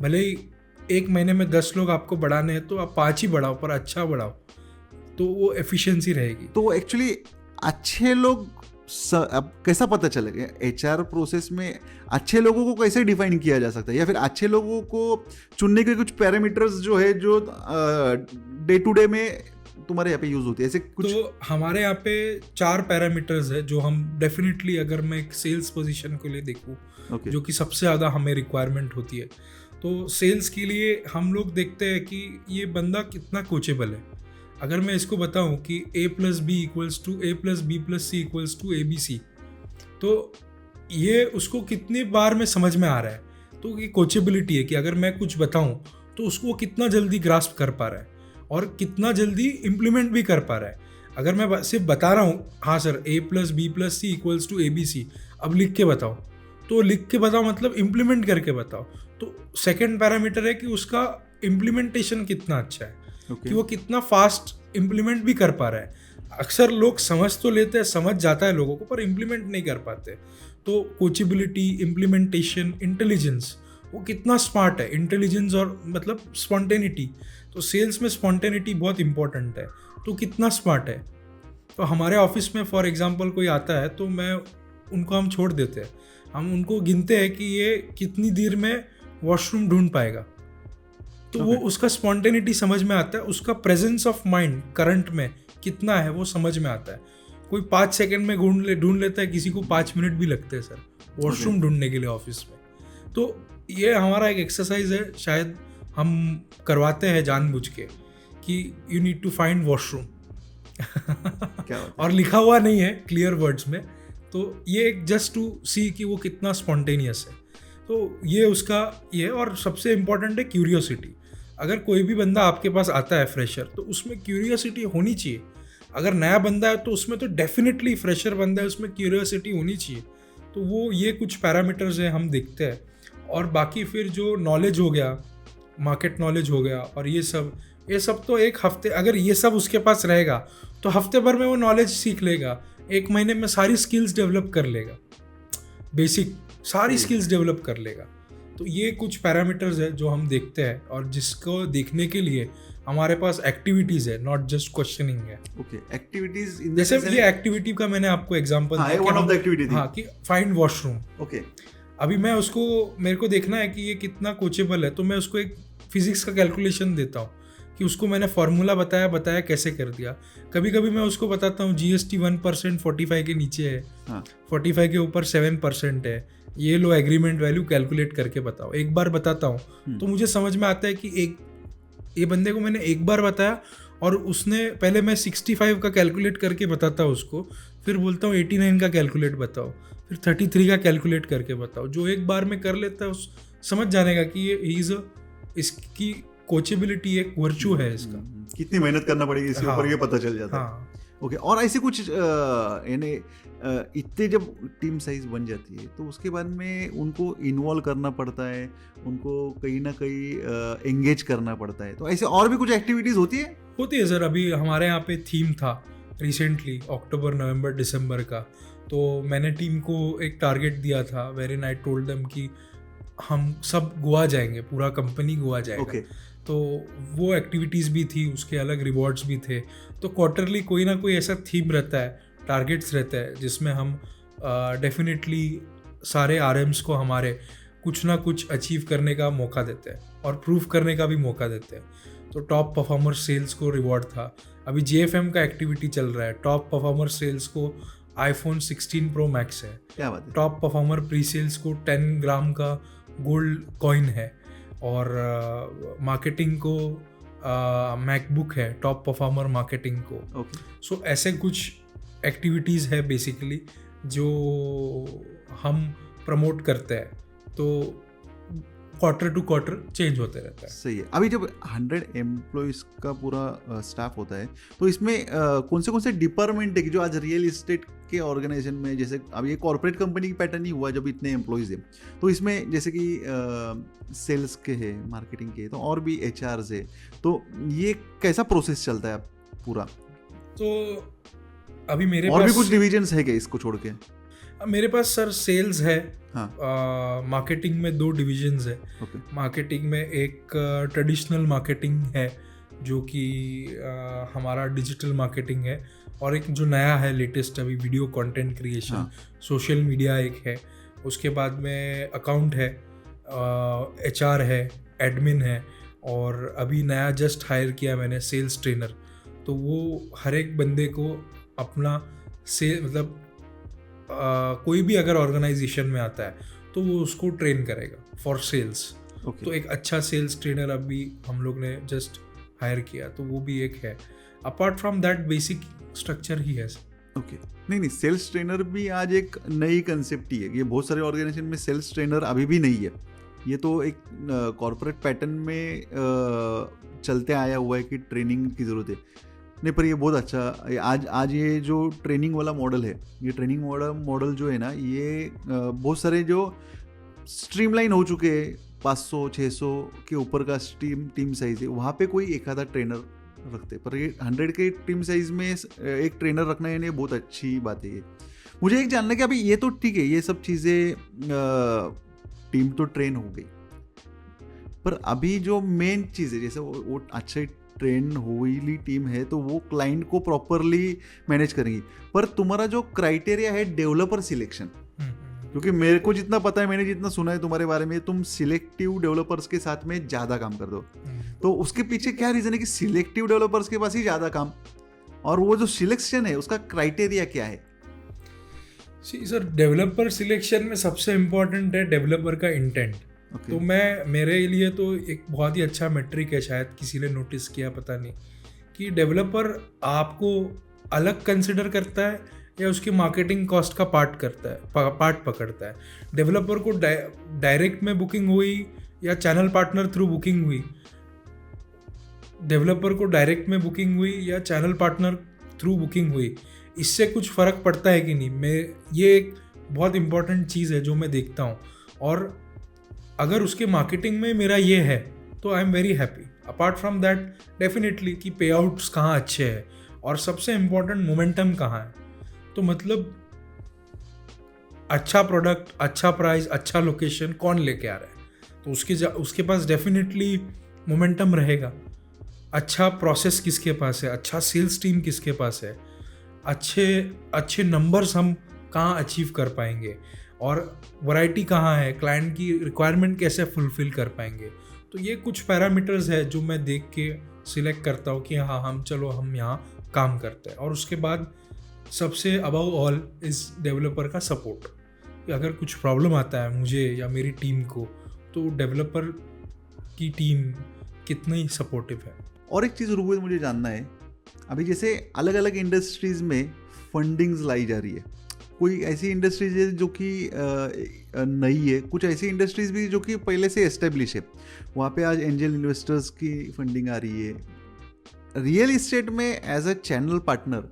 भले ही 1 महीने में 10 लोग आपको बढ़ाने हैं तो आप 5 ही बढ़ाओ, पर अच्छा बढ़ाओ, तो वो एफिशिएंसी रहेगी। तो एक्चुअली अच्छे लोग अब कैसा पता चलेगा? एचआर प्रोसेस में अच्छे लोगों को कैसे डिफाइन किया जा सकता है, या फिर अच्छे लोगों को चुनने के कुछ पैरामीटर्स जो है जो डे टू डे में तुम्हारे यहाँ पे यूज होती है, ऐसे कुछ? तो हमारे यहाँ पे 4 पैरामीटर्स है जो हम डेफिनेटली, अगर मैं एक सेल्स पोजीशन के लिए देखूँ, जो कि सबसे ज़्यादा हमें रिक्वायरमेंट होती है, तो सेल्स के लिए हम लोग देखते हैं कि ये बंदा कितना कोचेबल है। अगर मैं इसको बताऊं कि a plus B equals to a plus B plus C equals to ABC, तो ये उसको कितनी बार में समझ में आ रहा है। तो ये कोचेबिलिटी है कि अगर मैं कुछ बताऊं तो उसको वो कितना जल्दी ग्रास्प कर पा रहा है और कितना जल्दी इम्प्लीमेंट भी कर पा रहा है। अगर मैं सिर्फ बता रहा हूँ हाँ sir a plus B plus C equals to ABC, अब लिख के बताओ, तो लिख के बताओ मतलब इम्प्लीमेंट करके बताओ। तो सेकेंड पैरामीटर है कि उसका इम्प्लीमेंटेशन कितना अच्छा है, कि वो कितना फास्ट इम्प्लीमेंट भी कर पा रहा है। अक्सर लोग समझ तो लेते हैं, समझ जाता है लोगों को, पर इम्प्लीमेंट नहीं कर पाते। तो कोचेबिलिटी, इम्प्लीमेंटेशन, इंटेलिजेंस, वो कितना स्मार्ट है। इंटेलिजेंस और मतलब स्पॉन्टेनिटी, तो सेल्स में स्पॉन्टेनिटी बहुत इंपॉर्टेंट है। तो कितना स्मार्ट है। तो हमारे ऑफिस में फॉर एग्जांपल कोई आता है तो मैं उनको हम छोड़ देते हैं, हम उनको गिनते हैं कि ये कितनी देर में वॉशरूम ढूंढ पाएगा। तो वो उसका स्पॉन्टेनिटी समझ में आता है, उसका प्रेजेंस ऑफ माइंड करंट में कितना है वो समझ में आता है। कोई 5 सेकंड में ढूंढ लेता है, किसी को 5 मिनट भी लगते हैं सर वॉशरूम ढूंढने के लिए ऑफिस में। तो ये हमारा एक एक्सरसाइज है, शायद हम करवाते हैं जानबूझ के कि you need to find washroom और लिखा हुआ नहीं है क्लियर वर्ड्स में। तो ये एक जस्ट टू सी कि वो कितना स्पॉन्टेनियस है। तो ये उसका ये, और सबसे इम्पोर्टेंट है क्यूरियोसिटी। अगर कोई भी बंदा आपके पास आता है फ्रेशर, तो उसमें क्यूरियोसिटी होनी चाहिए। अगर नया बंदा है तो उसमें तो डेफिनेटली, फ्रेशर बंदा है उसमें क्यूरियोसिटी होनी चाहिए। तो वो ये कुछ पैरामीटर्स हैं हम देखते हैं। और बाकी फिर जो नॉलेज हो गया, मार्केट नॉलेज हो गया, और ये सब तो एक हफ्ते, अगर ये सब उसके पास रहेगा तो हफ्ते भर में वो नॉलेज सीख लेगा, 1 महीने में सारी स्किल्स डेवलप कर लेगा, बेसिक सारी स्किल्स डेवलप कर लेगा। तो ये कुछ पैरामीटर्स है जो हम देखते हैं, और जिसको देखने के लिए हमारे पास एक्टिविटीज है, नॉट जस्ट क्वेश्चनिंग है। ओके, एक्टिविटीज इन जैसे ये एक्टिविटी का मैंने आपको एग्जांपल दिया, वन ऑफ द एक्टिविटी थी, हाँ, कि फाइंड वॉशरूम। ओके, अभी मैं उसको, मेरे को देखना है कि ये कितना कोचेबल है, तो मैं उसको एक फिजिक्स का कैलकुलेशन देता हूँ कि उसको मैंने फॉर्मूला बताया कैसे कर दिया। कभी कभी मैं उसको बताता हूँ GST 1% 45 के नीचे है, हाँ। 45 के ऊपर 7% है, ये लो एग्रीमेंट वैल्यू कैलकुलेट करके बताओ। एक बार बताता हूँ तो मुझे समझ में आता है कि ये बंदे को मैंने एक बार बताया, और उसने पहले मैं 65 का कैलकुलेट करके बताता हूँ उसको, फिर बोलता हूँ 89 का कैलकुलेट बताओ, फिर 33 का कैलकुलेट करके बताओ। जो एक बार में कर लेता है उस समझ जाने का कि ये इसकी कोचेबिलिटी एक वर्चू है, इसका कितनी मेहनत करना पड़ेगी इसके ऊपर, ये पता चल जाता है। ओके, और ऐसे कुछ यानी इतने जब टीम साइज बन जाती है तो उसके बाद में उनको इन्वॉल्व करना पड़ता है, उनको कहीं ना कहीं एंगेज करना पड़ता है। तो ऐसे और भी कुछ एक्टिविटीज होती है सर। अभी हमारे यहाँ पे थीम था रिसेंटली, अक्टूबर नवंबर दिसंबर का। तो मैंने टीम को एक टारगेट दिया था, वेरी आई टोल्ड देम कि हम सब गोवा जाएंगे, पूरा कंपनी गोवा जाएगा। okay. तो वो एक्टिविटीज़ भी थी, उसके अलग रिवॉर्ड्स भी थे। तो क्वार्टरली कोई ना कोई ऐसा थीम रहता है, टारगेट्स रहता है, जिसमें हम डेफिनेटली सारे RMs को हमारे कुछ ना कुछ अचीव करने का मौका देते हैं और प्रूफ करने का भी मौका देते हैं। तो टॉप परफॉर्मर सेल्स को रिवॉर्ड था। अभी JFM का एक्टिविटी चल रहा है, टॉप परफॉर्मर सेल्स को iPhone 16 Pro Max है, क्या बात है। टॉप परफॉर्मर प्री सेल्स को 10 ग्राम का गोल्ड कॉइन है, और मार्केटिंग को मैकबुक है, टॉप परफॉर्मर मार्केटिंग को। सो ऐसे कुछ एक्टिविटीज़ है बेसिकली जो हम प्रमोट करते हैं। तो क्वार्टर टू क्वार्टर चेंज होते रहता है। सही है। अभी जब 100 एम्प्लॉयज़ का पूरा स्टाफ होता है तो इसमें कौन से डिपार्टमेंट है कि जो आज रियल इस्टेट के ऑर्गेनाइजेशन में, जैसे अब ये कॉर्पोरेट कंपनी की पैटर्न ही हुआ जब इतने एम्प्लॉयज़ है, तो इसमें जैसे कि सेल्स के है, मार्केटिंग के, तो और भी HRs है, तो ये कैसा प्रोसेस चलता है पूरा? तो अभी मेरे और भी कुछ डिविजन्स है क्या इसको छोड़ के? मेरे पास सर सेल्स है, मार्केटिंग में 2 डिविजन्स है। मार्केटिंग में एक ट्रेडिशनल मार्केटिंग है जो कि हमारा डिजिटल मार्केटिंग है, और एक जो नया है लेटेस्ट अभी video content creation, social media एक है। उसके बाद में अकाउंट है, HR है, एडमिन है, और अभी नया जस्ट हायर किया मैंने सेल्स ट्रेनर। तो वो हर एक बंदे को अपना मतलब कोई भी अगर ऑर्गेनाइजेशन में आता है तो वो उसको ट्रेन करेगा फॉर सेल्स। तो एक अच्छा सेल्स ट्रेनर अभी हम लोग ने जस्ट हायर किया, तो वो भी एक है। Apart from that basic structure ही है। ओके नहीं, सेल्स ट्रेनर भी आज एक नई कंसेप्ट ही है। ये बहुत सारे ऑर्गेनाइजेशन में सेल्स ट्रेनर अभी भी नहीं है। ये तो एक कॉर्पोरेट पैटर्न में चलते आया हुआ है कि ट्रेनिंग की ज़रूरत है। नहीं, पर ये बहुत अच्छा आज ये जो ट्रेनिंग वाला मॉडल है, ये ट्रेनिंग मॉडल जो है ना, ये बहुत सारे जो स्ट्रीमलाइन हो चुके हैं, 500-600 के ऊपर का टीम साइज है, वहाँ पे कोई एक आधा ट्रेनर रखते। पर ये 100 के टीम साइज में एक ट्रेनर रखना यानी बहुत अच्छी बात है। ये मुझे एक जानना है कि अभी ये तो ठीक है, ये सब चीज़ें टीम तो ट्रेन हो गई, पर अभी जो मेन चीज़ है, जैसे वो अच्छे ट्रेन हुई टीम है तो वो क्लाइंट को प्रॉपरली मैनेज करेंगी। पर तुम्हारा जो क्राइटेरिया है डेवलपर सिलेक्शन, क्योंकि मेरे को जितना पता है, मैंने जितना सुना है तुम्हारे बारे में, तुम सिलेक्टिव डेवलपर्स के साथ में ज़्यादा काम कर दो। तो उसके पीछे क्या रीज़न है कि सिलेक्टिव डेवलपर्स के पास ही ज़्यादा काम, और वो जो सिलेक्शन है उसका क्राइटेरिया क्या है? सर, डेवलपर सिलेक्शन में सबसे इम्पोर्टेंट है डेवलपर का इंटेंट। तो मेरे लिए तो एक बहुत ही अच्छा मेट्रिक है, शायद किसी ने नोटिस किया पता नहीं, कि डेवलपर आपको अलग कंसिडर करता है या उसकी मार्केटिंग कॉस्ट का पार्ट पकड़ता है। डेवलपर को डायरेक्ट में बुकिंग हुई या चैनल पार्टनर थ्रू बुकिंग हुई, डेवलपर को डायरेक्ट में बुकिंग हुई या चैनल पार्टनर थ्रू बुकिंग हुई, इससे कुछ फ़र्क पड़ता है कि नहीं। ये एक बहुत इंपॉर्टेंट चीज़ है जो मैं देखता हूँ, और अगर उसके मार्केटिंग में मेरा ये है तो I am very happy. Apart from that definitely कि पे आउट्स कहाँ अच्छे हैं, और सबसे इम्पोर्टेंट मोमेंटम कहाँ है। तो मतलब अच्छा प्रोडक्ट, अच्छा प्राइस, अच्छा लोकेशन कौन लेके आ रहा है, तो उसके पास डेफिनेटली मोमेंटम रहेगा। अच्छा प्रोसेस किसके पास है, अच्छा सेल्स टीम किसके पास है, अच्छे नंबर्स हम कहाँ अचीव कर पाएंगे, और वैरायटी कहाँ है, क्लाइंट की रिक्वायरमेंट कैसे फुलफिल कर पाएंगे। तो ये कुछ पैरामीटर्स है जो मैं देख के सिलेक्ट करता हूँ कि हाँ, हम यहाँ काम करते हैं। और उसके बाद सबसे अबव ऑल इस डेवलपर का सपोर्ट, कि अगर कुछ प्रॉब्लम आता है मुझे या मेरी टीम को, तो डेवलपर की टीम कितनी सपोर्टिव है। और एक चीज़ रूबल मुझे जानना है, अभी जैसे अलग अलग इंडस्ट्रीज़ में फंडिंग्स लाई जा रही है, कोई ऐसी इंडस्ट्रीज है जो कि नई है, कुछ ऐसी इंडस्ट्रीज़ भी जो कि पहले से एस्टेब्लिश है, वहाँ पे आज एंजल इन्वेस्टर्स की फंडिंग आ रही है। रियल इस्टेट में एज अ चैनल पार्टनर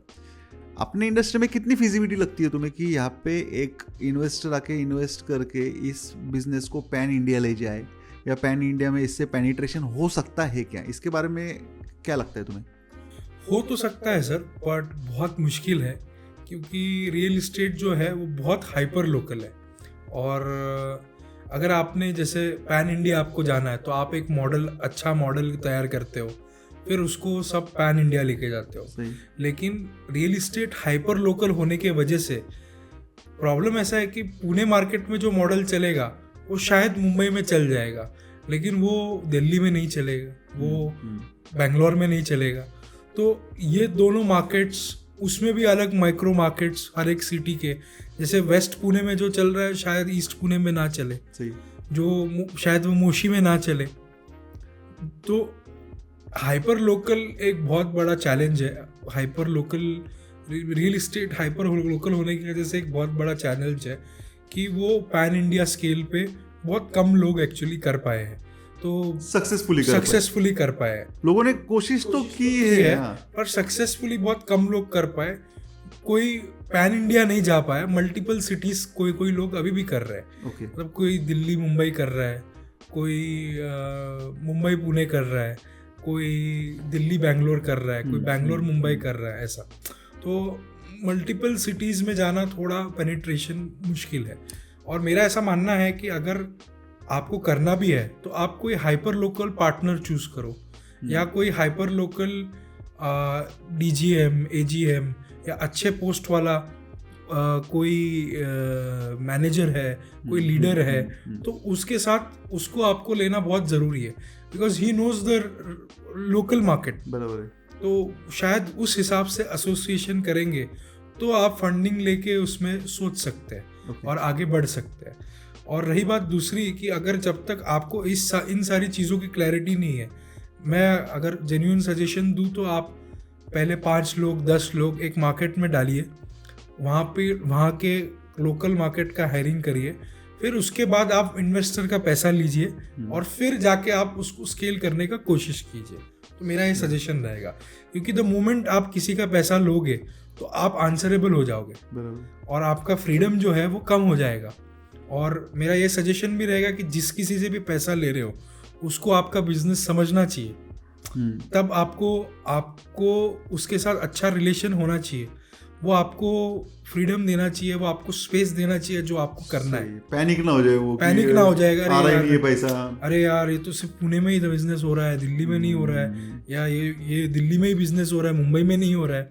अपने इंडस्ट्री में कितनी फिजिबिलिटी लगती है तुम्हें कि यहाँ पे एक इन्वेस्टर आके इन्वेस्ट करके इस बिजनेस को पैन इंडिया ले जाए, या पैन इंडिया में इससे पेनिट्रेशन हो सकता है क्या? इसके बारे में क्या लगता है तुम्हें? हो तो सकता है सर, बट बहुत मुश्किल है, क्योंकि रियल इस्टेट जो है वो बहुत हाइपर लोकल है। और अगर आपने जैसे पैन इंडिया आपको जाना है तो आप एक अच्छा मॉडल तैयार करते हो, फिर उसको सब पैन इंडिया लेके जाते हो। लेकिन रियल इस्टेट हाइपर लोकल होने के वजह से प्रॉब्लम ऐसा है कि पुणे मार्केट में जो मॉडल चलेगा वो शायद मुंबई में चल जाएगा, लेकिन वो दिल्ली में नहीं चलेगा, वो बेंगलोर में नहीं चलेगा। तो ये दोनों मार्केट्स, उसमें भी अलग माइक्रो मार्केट्स हर एक सिटी के, जैसे वेस्ट पुणे में जो चल रहा है शायद ईस्ट पुणे में ना चले, जो शायद वो मोशी में ना चले। तो हाइपर लोकल एक बहुत बड़ा चैलेंज है। Hyper local real estate hyper local होने की वजह से एक बहुत बड़ा चैलेंज है कि वो पैन इंडिया स्केल पे बहुत कम लोग एक्चुअली कर पाए हैं, तो सक्सेसफुली कर पाए। लोगों ने कोशिश तो की है, पर सक्सेसफुली बहुत कम लोग कर पाए। कोई पैन इंडिया नहीं जा पाया। मल्टीपल सिटीज कोई लोग अभी भी कर रहे हैं। मतलब कोई दिल्ली मुंबई कर रहा है, कोई मुंबई पुणे कर रहा है, कोई दिल्ली बैंगलोर कर रहा है, कोई बैंगलोर मुंबई कर रहा है, ऐसा। तो मल्टीपल सिटीज़ में जाना थोड़ा पेनिट्रेशन मुश्किल है। और मेरा ऐसा मानना है कि अगर आपको करना भी है तो आप कोई हाइपर लोकल पार्टनर चूज करो, या कोई हाइपर लोकल DGM, AGM या अच्छे पोस्ट वाला कोई मैनेजर है, कोई लीडर है, तो उसके साथ उसको आपको लेना बहुत ज़रूरी है, because he knows the local market. बराबर है। तो शायद उस हिसाब से एसोसिएशन करेंगे तो आप फंडिंग लेके उसमें सोच सकते हैं और आगे बढ़ सकते हैं। और रही बात दूसरी कि अगर जब तक आपको इन सारी चीज़ों की क्लैरिटी नहीं है, मैं अगर जेन्युइन सजेशन दूं तो आप पहले 5 लोग 10 लोग एक मार्केट में डालिए, वहाँ के लोकल मार्केट का हायरिंग करिए, फिर उसके बाद आप इन्वेस्टर का पैसा लीजिए और फिर जाके आप उसको स्केल करने का कोशिश कीजिए। तो मेरा ये सजेशन रहेगा, क्योंकि द मोमेंट आप किसी का पैसा लोगे तो आप आंसरेबल हो जाओगे और आपका फ्रीडम जो है वो कम हो जाएगा। और मेरा ये सजेशन भी रहेगा कि जिस किसी से भी पैसा ले रहे हो उसको आपका बिजनेस समझना चाहिए, तब आपको उसके साथ अच्छा रिलेशन होना चाहिए, वो आपको फ्रीडम देना चाहिए, वो आपको स्पेस देना चाहिए जो आपको करना है। पैनिक ना हो जाए वो, पैनिक ना हो जाएगा, ये पैसा, अरे यार ये तो सिर्फ पुणे में ही तो बिजनेस हो रहा है, दिल्ली में नहीं हो रहा है, या ये दिल्ली में ही बिजनेस हो रहा है, मुंबई में नहीं हो रहा है।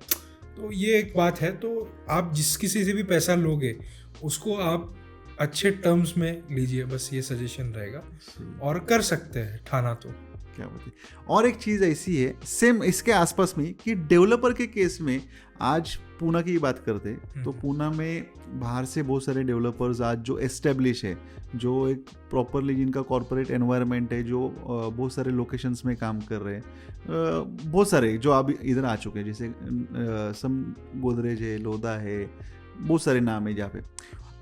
तो ये एक बात है। तो आप जिस किसी से भी पैसा लोगे उसको आप अच्छे टर्म्स में लीजिए, बस ये सजेशन रहेगा। और कर सकते हैं ठाना तो क्या बात है। और एक चीज़ ऐसी है सेम इसके आसपास में कि डेवलपर के केस में, आज पूना की बात करते तो पूना में बाहर से बहुत सारे डेवलपर्स आज जो एस्टेब्लिश है, जो एक प्रॉपरली जिनका कॉर्पोरेट एनवायरनमेंट है, जो बहुत सारे लोकेशंस में काम कर रहे हैं, बहुत सारे जो अब इधर आ चुके हैं, जैसे सम गोदरेज है, लोधा है, बहुत सारे नाम है जहाँ पे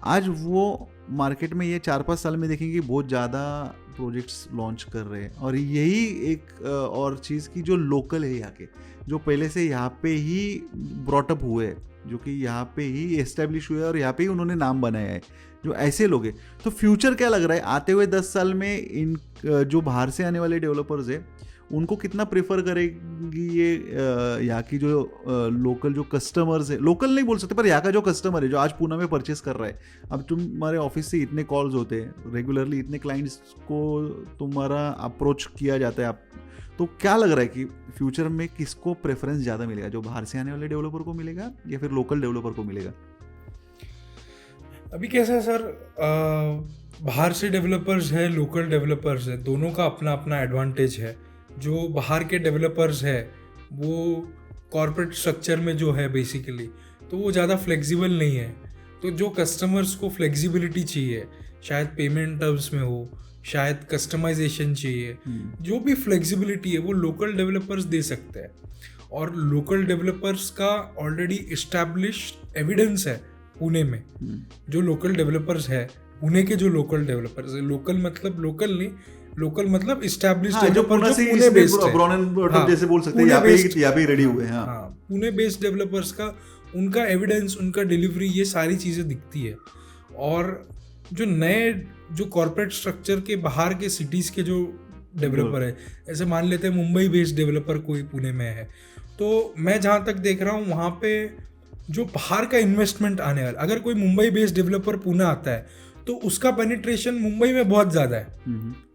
आज वो मार्केट में ये 4-5 साल में देखेंगे बहुत ज़्यादा प्रोजेक्ट्स लॉन्च कर रहे हैं। और यही एक और चीज़ की जो लोकल है यहाँ के, जो पहले से यहाँ पे ही ब्रॉटअप हुए हैं, जो कि यहाँ पे ही एस्टेब्लिश हुए और यहाँ पे ही उन्होंने नाम बनाया है, जो ऐसे लोग हैं। तो फ्यूचर क्या लग रहा है आते हुए 10 साल में इन जो बाहर से आने वाले डेवलपर्स है उनको कितना प्रेफर करेगी ये यहाँ की जो लोकल जो कस्टमर्स है, लोकल नहीं बोल सकते पर यहाँ का जो कस्टमर है जो आज पूना में परचेस कर रहा है। अब तुम्हारे ऑफिस से इतने कॉल्स होते हैं रेगुलरली, इतने क्लाइंट्स को तुम्हारा अप्रोच किया जाता है, आप तो क्या लग रहा है कि फ्यूचर में किसको प्रेफरेंस ज़्यादा मिलेगा, जो बाहर से आने वाले डेवलपर को मिलेगा या फिर लोकल डेवलपर को मिलेगा? अभी कैसा है सर, बाहर से डेवलपर्स है, लोकल डेवलपर्स है, दोनों का अपना अपना एडवांटेज है। जो बाहर के डेवलपर्स है वो कॉर्पोरेट स्ट्रक्चर में जो है बेसिकली, तो वो ज़्यादा फ्लेक्सिबल नहीं है। तो जो कस्टमर्स को फ्लेक्सिबिलिटी चाहिए, शायद पेमेंट टर्म्स में हो, शायद कस्टमाइजेशन चाहिए, जो भी फ्लेक्सिबिलिटी है वो लोकल डेवलपर्स दे सकते हैं। और लोकल डेवलपर्स का ऑलरेडी इस्टेब्लिश्ड एविडेंस है पुणे में। जो लोकल डेवलपर्स है पुणे के, जो लोकल डेवलपर्स है, लोकल मतलब लोकल नहीं, लोकल मतलब इस्टेब्लिश्ड डेवलपर जो पुणे बेस्ड है, जैसे बोल सकते हैं यहाँ पे रेडी हुए हैं। हाँ, पुणे बेस्ड डेवलपर्स का उनका एविडेंस, उनका डिलीवरी, ये सारी चीज़ें दिखती है। और जो नए जो कॉर्पोरेट स्ट्रक्चर के बाहर के सिटीज़ के जो डेवलपर है, ऐसे मान लेते हैं मुंबई बेस्ड डेवलपर कोई पुणे में है, तो मैं जहाँ तक देख रहा हूँ वहाँ पे जो बाहर का इन्वेस्टमेंट आने वाला, अगर कोई मुंबई बेस्ड डेवलपर पुणे आता है तो उसका पेनिट्रेशन मुंबई में बहुत ज़्यादा है।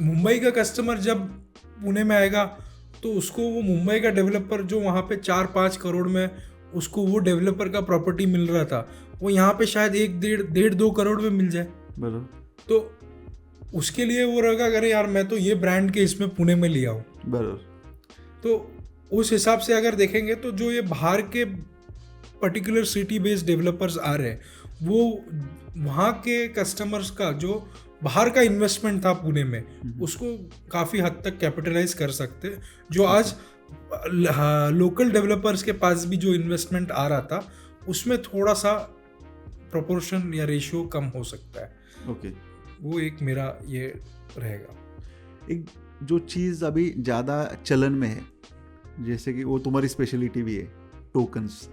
मुंबई का कस्टमर जब पुणे में आएगा तो उसको वो मुंबई का डेवलपर जो वहाँ पे 4-5 करोड़ में उसको वो डेवलपर का प्रॉपर्टी मिल रहा था, वो यहाँ पे शायद 1-1.5-2 करोड़ में मिल जाए। तो उसके लिए वो रहेगा, अरे यार मैं तो ये ब्रांड के इसमें पुणे में लिया हूँ। तो उस हिसाब से अगर देखेंगे तो जो ये बाहर के पर्टिकुलर सिटी बेस्ड डेवलपर्स आ रहे हैं, वो वहाँ के कस्टमर्स का जो बाहर का इन्वेस्टमेंट था पुणे में, उसको काफ़ी हद तक कैपिटलाइज कर सकते हैं। जो आज लोकल डेवलपर्स के पास भी जो इन्वेस्टमेंट आ रहा था उसमें थोड़ा सा प्रोपोर्शन या रेशियो कम हो सकता है। ओके, वो एक मेरा ये रहेगा। एक जो चीज़ अभी ज़्यादा चलन में है, जैसे कि वो तुम्हारी स्पेशलिटी भी है, टोकन्स।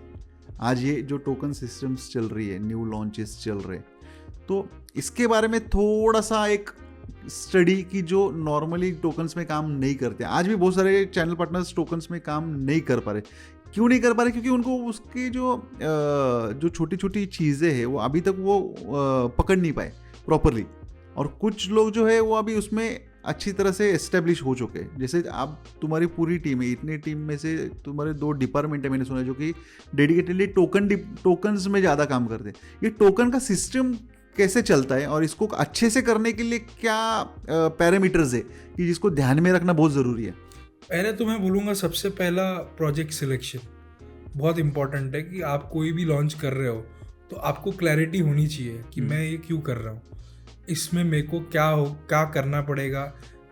आज ये जो टोकन सिस्टम्स चल रही है, न्यू लॉन्चेस चल रहे हैं, तो इसके बारे में थोड़ा सा एक स्टडी की, जो नॉर्मली टोकन्स में काम नहीं करते। आज भी बहुत सारे चैनल पार्टनर्स टोकन्स में काम नहीं कर पा रहे। क्यों नहीं कर पा रहे? क्योंकि उनको उसकी जो छोटी छोटी चीज़ें हैं वो अभी तक वो पकड़ नहीं पाए प्रॉपरली। और कुछ लोग जो है वो अभी उसमें अच्छी तरह से एस्टेब्लिश हो चुके हैं। जैसे आप, तुम्हारी पूरी टीम है, इतनी टीम में से तुम्हारे 2 डिपार्टमेंट है मैंने सुना, जो कि डेडिकेटेडली टोकन्स में ज़्यादा काम करते हैं। ये टोकन का सिस्टम कैसे चलता है और इसको अच्छे से करने के लिए क्या पैरामीटर्स है कि जिसको ध्यान में रखना बहुत ज़रूरी है? पहले तो मैं बोलूँगा सबसे पहला प्रोजेक्ट सिलेक्शन बहुत इंपॉर्टेंट है। कि आप कोई भी लॉन्च कर रहे हो तो आपको क्लैरिटी होनी चाहिए कि मैं ये क्यों कर रहा हूँ, इसमें मेरे को क्या करना पड़ेगा,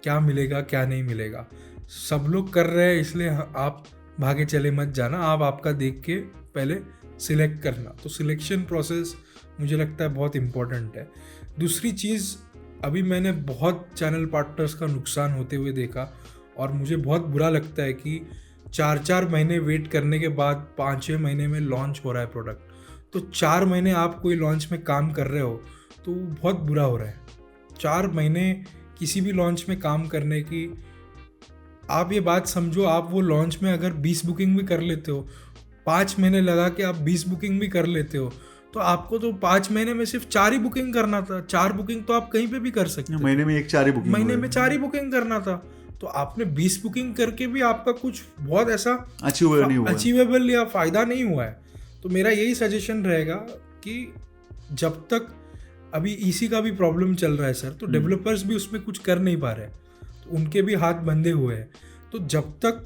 क्या मिलेगा क्या नहीं मिलेगा। सब लोग कर रहे हैं इसलिए आप भागे चले मत जाना, आप आपका देख के पहले सिलेक्ट करना। तो सिलेक्शन प्रोसेस मुझे लगता है बहुत इम्पोर्टेंट है। दूसरी चीज़, अभी मैंने बहुत चैनल पार्टनर्स का नुकसान होते हुए देखा और मुझे बहुत बुरा लगता है कि 4-4 महीने वेट करने के बाद 5-6 महीने में लॉन्च हो रहा है प्रोडक्ट। तो 4 महीने आप कोई लॉन्च में काम कर रहे हो तो बहुत बुरा हो रहा है। 4 महीने किसी भी लॉन्च में काम करने की, आप ये बात समझो, आप वो लॉन्च में अगर 20 बुकिंग भी कर लेते हो, 5 महीने लगा के आप 20 बुकिंग भी कर लेते हो, तो आपको तो 5 महीने में सिर्फ 4 ही बुकिंग करना था। 4 बुकिंग तो आप कहीं पे भी कर सकते हो, महीने में 4 ही बुकिंग, महीने में 4 ही बुकिंग करना था। तो आपने 20 बुकिंग करके भी आपका कुछ बहुत ऐसा अचीवेबल या फ़ायदा नहीं हुआ है। तो मेरा यही सजेशन रहेगा कि जब तक अभी ईसी का भी प्रॉब्लम चल रहा है सर, तो डेवलपर्स भी उसमें कुछ कर नहीं पा रहे, तो उनके भी हाथ बंधे हुए हैं। तो जब तक,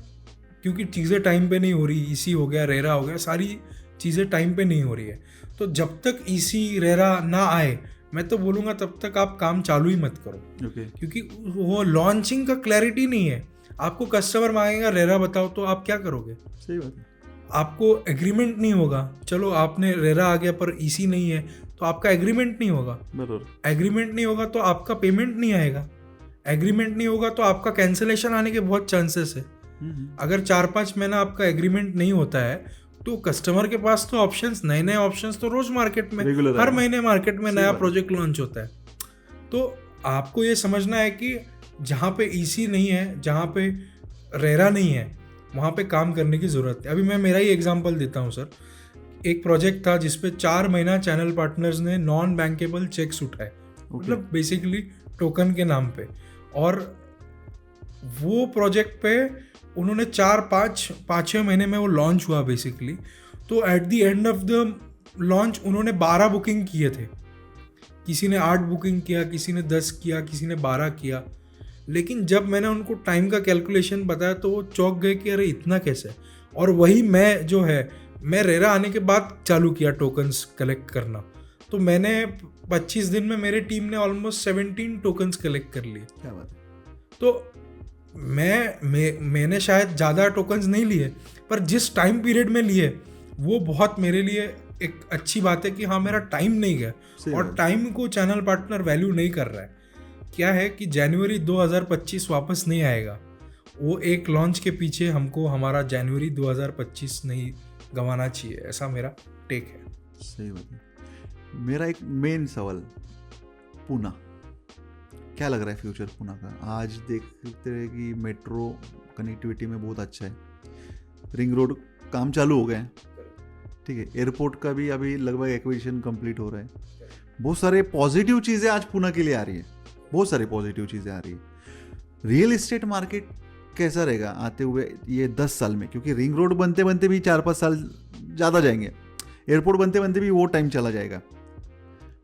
क्योंकि चीज़ें टाइम पे नहीं हो रही, ईसी हो गया, रेरा हो गया, सारी चीज़ें टाइम पे नहीं हो रही है, तो जब तक ईसी रेरा ना आए, मैं तो बोलूँगा तब तक आप काम चालू ही मत करो। क्योंकि वो लॉन्चिंग का क्लैरिटी नहीं है। आपको कस्टमर मांगेगा रेरा बताओ, तो आप क्या करोगे? सही बात है। आपको एग्रीमेंट नहीं होगा, चलो आपने रेरा आ गया पर ईसी नहीं है, तो आपका एग्रीमेंट नहीं होगा। बराबर। एग्रीमेंट नहीं होगा तो आपका पेमेंट नहीं आएगा। एग्रीमेंट नहीं होगा तो आपका कैंसिलेशन आने के बहुत चांसेस है। अगर 4-5 महीना आपका एग्रीमेंट नहीं होता है तो कस्टमर के पास तो ऑप्शंस, नए नए ऑप्शंस तो रोज मार्केट में, हर महीने मार्केट में नया प्रोजेक्ट लॉन्च होता है। तो आपको ये समझना है कि जहाँ पे ईसी नहीं है, जहाँ पे रेरा नहीं है, वहाँ पे काम करने की ज़रूरत है। अभी मैं मेरा ही एग्जांपल देता हूँ सर। एक प्रोजेक्ट था जिसपे 4 महीना चैनल पार्टनर्स ने नॉन बैंकेबल चेक्स उठाए, मतलब बेसिकली टोकन के नाम पे, और वो प्रोजेक्ट पे उन्होंने 4-5-6 महीने में वो लॉन्च हुआ बेसिकली। तो at the end of the launch उन्होंने 12 बुकिंग किए थे। किसी ने 8 बुकिंग किया, किसी ने 10 किया, किसी ने 12 किया। लेकिन जब मैंने उनको टाइम का कैलकुलेशन बताया तो वो चौंक गए कि अरे इतना कैसे। और वही मैं जो है, मैं रेरा आने के बाद चालू किया टोकन्स कलेक्ट करना। तो मैंने 25 दिन में मेरे टीम ने ऑलमोस्ट 17 टोकन्स कलेक्ट कर लिए। क्या बात है। तो मैंने शायद ज़्यादा टोकन्स नहीं लिए, पर जिस टाइम पीरियड में लिए वो बहुत मेरे लिए एक अच्छी बात है कि हाँ मेरा टाइम नहीं गया। और टाइम को चैनल पार्टनर वैल्यू नहीं कर रहा है। क्या है कि जनवरी 2025 वापस नहीं आएगा, वो एक लॉन्च के पीछे हमको हमारा जनवरी 2025 नहीं गंवाना चाहिए, ऐसा मेरा टेक है। सही बात है। मेरा एक मेन सवाल, पूना क्या लग रहा है फ्यूचर पूना का? आज देखते हैं कि मेट्रो कनेक्टिविटी में बहुत अच्छा है, रिंग रोड काम चालू हो गए हैं, ठीक है, एयरपोर्ट का भी अभी लगभग एक्विजिशन कंप्लीट हो रहा है। बहुत सारे पॉजिटिव चीज़ें आज पूना के लिए आ रही है, बहुत सारी पॉजिटिव चीज़ें आ रही है। रियल एस्टेट मार्केट कैसा रहेगा आते हुए ये 10 साल में? क्योंकि रिंग रोड बनते बनते भी 4-5 साल ज़्यादा जाएंगे, एयरपोर्ट बनते बनते भी वो टाइम चला जाएगा,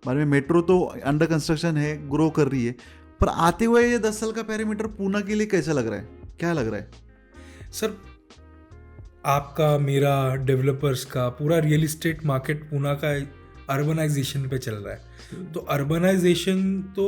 बाद में मेट्रो तो अंडर कंस्ट्रक्शन है, ग्रो कर रही है, पर आते हुए ये 10 साल का पैरामीटर पूना के लिए कैसा लग रहा है, क्या लग रहा है? सर आपका, मेरा, डेवलपर्स का पूरा रियल एस्टेट मार्केट पूना का अर्बनाइजेशन पे चल रहा है। तो अर्बनाइजेशन तो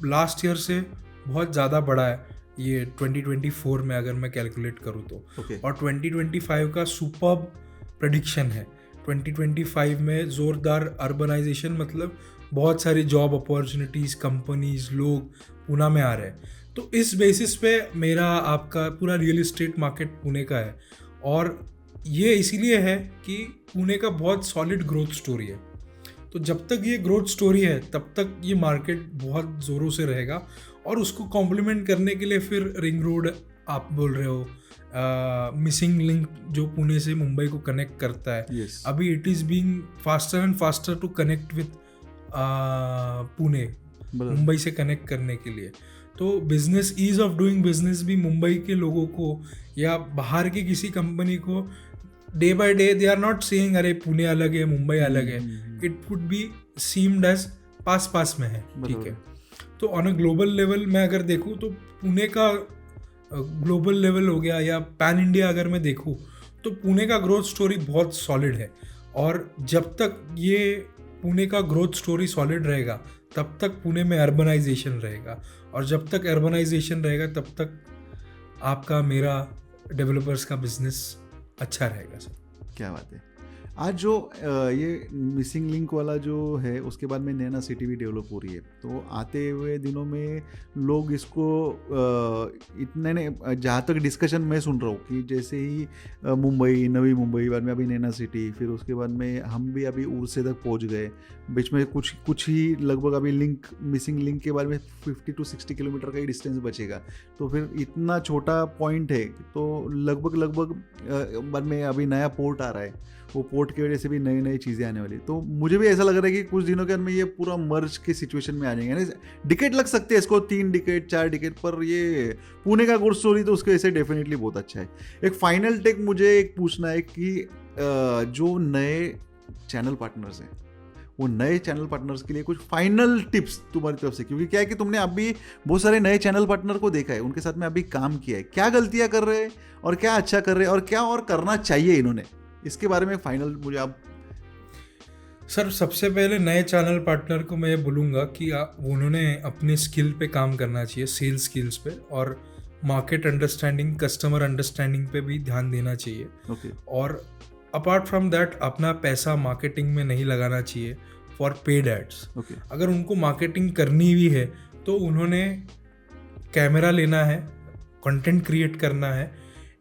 लास्ट ईयर से बहुत ज़्यादा बढ़ा है ये 2024 में अगर मैं कैलकुलेट करूँ तो। और 2025 का सुपर्ब प्रेडिक्शन है। 2025 में ज़ोरदार अर्बनाइजेशन, मतलब बहुत सारी जॉब अपॉर्चुनिटीज़, कंपनीज, लोग पुणे में आ रहे हैं। तो इस बेसिस पे मेरा आपका पूरा रियल एस्टेट मार्केट पुणे का है। और ये इसीलिए है कि पुणे का बहुत सॉलिड ग्रोथ स्टोरी है। तो जब तक ये ग्रोथ स्टोरी है तब तक ये मार्केट बहुत ज़ोरों से रहेगा। और उसको कॉम्प्लीमेंट करने के लिए फिर रिंग रोड आप बोल रहे हो, मिसिंग लिंक जो पुणे से मुंबई को कनेक्ट करता है, yes. अभी it is being faster and faster to connect with Pune, Mumbai से कनेक्ट करने के लिए। तो business, ease of doing business भी मुंबई के लोगों को या बाहर की किसी कंपनी को day by day they are not saying अरे पुणे अलग है, मुंबई अलग है। It would be seemed as पास में है, ठीक है। तो ऑन अ ग्लोबल लेवल मैं अगर देखूँ तो पुणे का ग्लोबल लेवल हो गया या पैन इंडिया अगर मैं देखूँ तो पुणे का ग्रोथ स्टोरी बहुत सॉलिड है। और जब तक ये पुणे का ग्रोथ स्टोरी सॉलिड रहेगा तब तक पुणे में अर्बनाइजेशन रहेगा। और जब तक अर्बनाइजेशन रहेगा तब तक आपका, मेरा, डेवलपर्स का बिजनेस अच्छा रहेगा सर। क्या बात है। आज जो ये मिसिंग लिंक वाला जो है उसके बाद में नैना सिटी भी डेवलप हो रही है, तो आते हुए दिनों में लोग इसको इतने ने जहाँ तक डिस्कशन मैं सुन रहा हूँ कि जैसे ही मुंबई, नवी मुंबई, बाद में अभी नैना सिटी, फिर उसके बाद में हम भी अभी उड़से तक पहुँच गए, बीच में कुछ ही लगभग अभी लिंक, मिसिंग लिंक के बारे में 50 to 60 किलोमीटर का ही डिस्टेंस बचेगा, तो फिर इतना छोटा पॉइंट है, तो लगभग बाद में अभी नया पोर्ट आ रहा है, वो पोर्ट की वजह से भी नई नई चीज़ें आने वाली, तो मुझे भी ऐसा लग रहा है कि कुछ दिनों के अंदर में ये पूरा मर्ज के सिचुएशन में आ जाएंगे ना। डिकेट लग सकते हैं इसको, 3 डिकेट 4 डिकेट, पर ये पुणे का गुड स्टोरी तो उसके वजह से डेफिनेटली बहुत अच्छा है। एक फाइनल टेक मुझे एक पूछना है कि जो नए चैनल पार्टनर्स हैं, वो नए चैनल पार्टनर्स के लिए कुछ फाइनल टिप्स तुम्हारी तरफ से, क्योंकि क्या है कि तुमने अभी बहुत सारे नए चैनल पार्टनर को देखा है, उनके साथ में अभी काम किया है, क्या गलतियां कर रहे हैं और क्या अच्छा कर रहे हैं और क्या और करना चाहिए इन्होंने, इसके बारे में फाइनल मुझे आप। सर सबसे पहले नए चैनल पार्टनर को मैं ये बोलूँगा कि उन्होंने अपने स्किल पे काम करना चाहिए, सेल्स स्किल्स पे, और मार्केट अंडरस्टैंडिंग, कस्टमर अंडरस्टैंडिंग पे भी ध्यान देना चाहिए। ओके। और अपार्ट फ्रॉम दैट अपना पैसा मार्केटिंग में नहीं लगाना चाहिए फॉर पेड एड्स। ओके। अगर उनको मार्केटिंग करनी भी है तो उन्होंने कैमरा लेना है, कंटेंट क्रिएट करना है,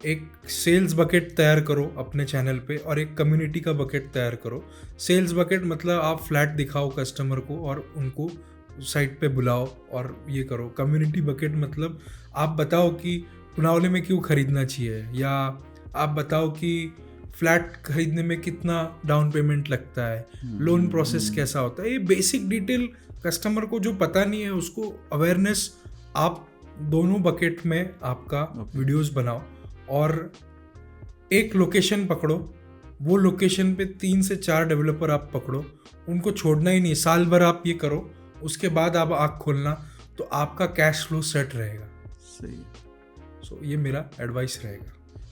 एक सेल्स बकेट तैयार करो अपने चैनल पे और एक कम्युनिटी का बकेट तैयार करो। सेल्स बकेट मतलब आप फ्लैट दिखाओ कस्टमर को और उनको साइट पे बुलाओ और ये करो। कम्युनिटी बकेट मतलब आप बताओ कि पुनावले में क्यों खरीदना चाहिए, या आप बताओ कि फ्लैट खरीदने में कितना डाउन पेमेंट लगता है, लोन प्रोसेस कैसा होता है, ये बेसिक डिटेल कस्टमर को जो पता नहीं है उसको अवेयरनेस आप दोनों बकेट में आपका वीडियोस बनाओ। और एक लोकेशन पकड़ो, वो लोकेशन पे 3 से 4 डेवलपर आप पकड़ो, उनको छोड़ना ही नहीं, साल भर आप ये करो, उसके बाद आप आँख खोलना तो आपका कैश फ्लो सेट रहेगा। सही। सो ये मेरा एडवाइस रहेगा।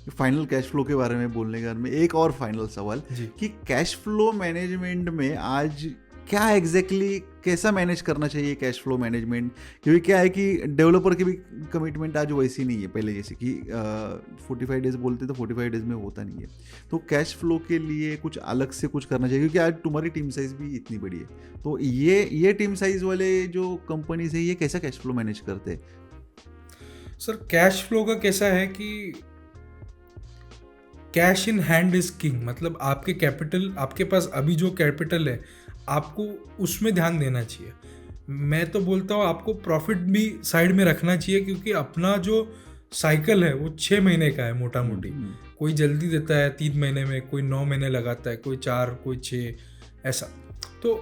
फाइनल कैश फ्लो के बारे में बोलने के बाद में एक और फाइनल सवाल कि कैश फ्लो मैनेजमेंट में आज क्या एग्जैक्टली कैसा मैनेज करना चाहिए कैश फ्लो मैनेजमेंट, क्योंकि क्या है कि डेवलपर की भी कमिटमेंट आज वैसी नहीं है पहले जैसे कि 45 डेज बोलते तो 45 डेज में होता नहीं है, तो कैश फ्लो के लिए कुछ अलग से कुछ करना चाहिए, क्योंकि आज तुम्हारी टीम साइज भी इतनी बड़ी है, तो ये टीम साइज वाले जो कंपनीज है ये कैसा कैश फ्लो मैनेज करते हैं? सर कैश फ्लो का कैसा है कि cash in hand is king, मतलब आपके कैपिटल, आपके पास अभी जो कैपिटल है आपको उसमें ध्यान देना चाहिए। मैं तो बोलता हूँ आपको प्रॉफिट भी साइड में रखना चाहिए, क्योंकि अपना जो साइकिल है वो 6 महीने का है मोटा मोटी। कोई जल्दी देता है 3 महीने में, कोई 9 महीने लगाता है, कोई 4, कोई 6, ऐसा। तो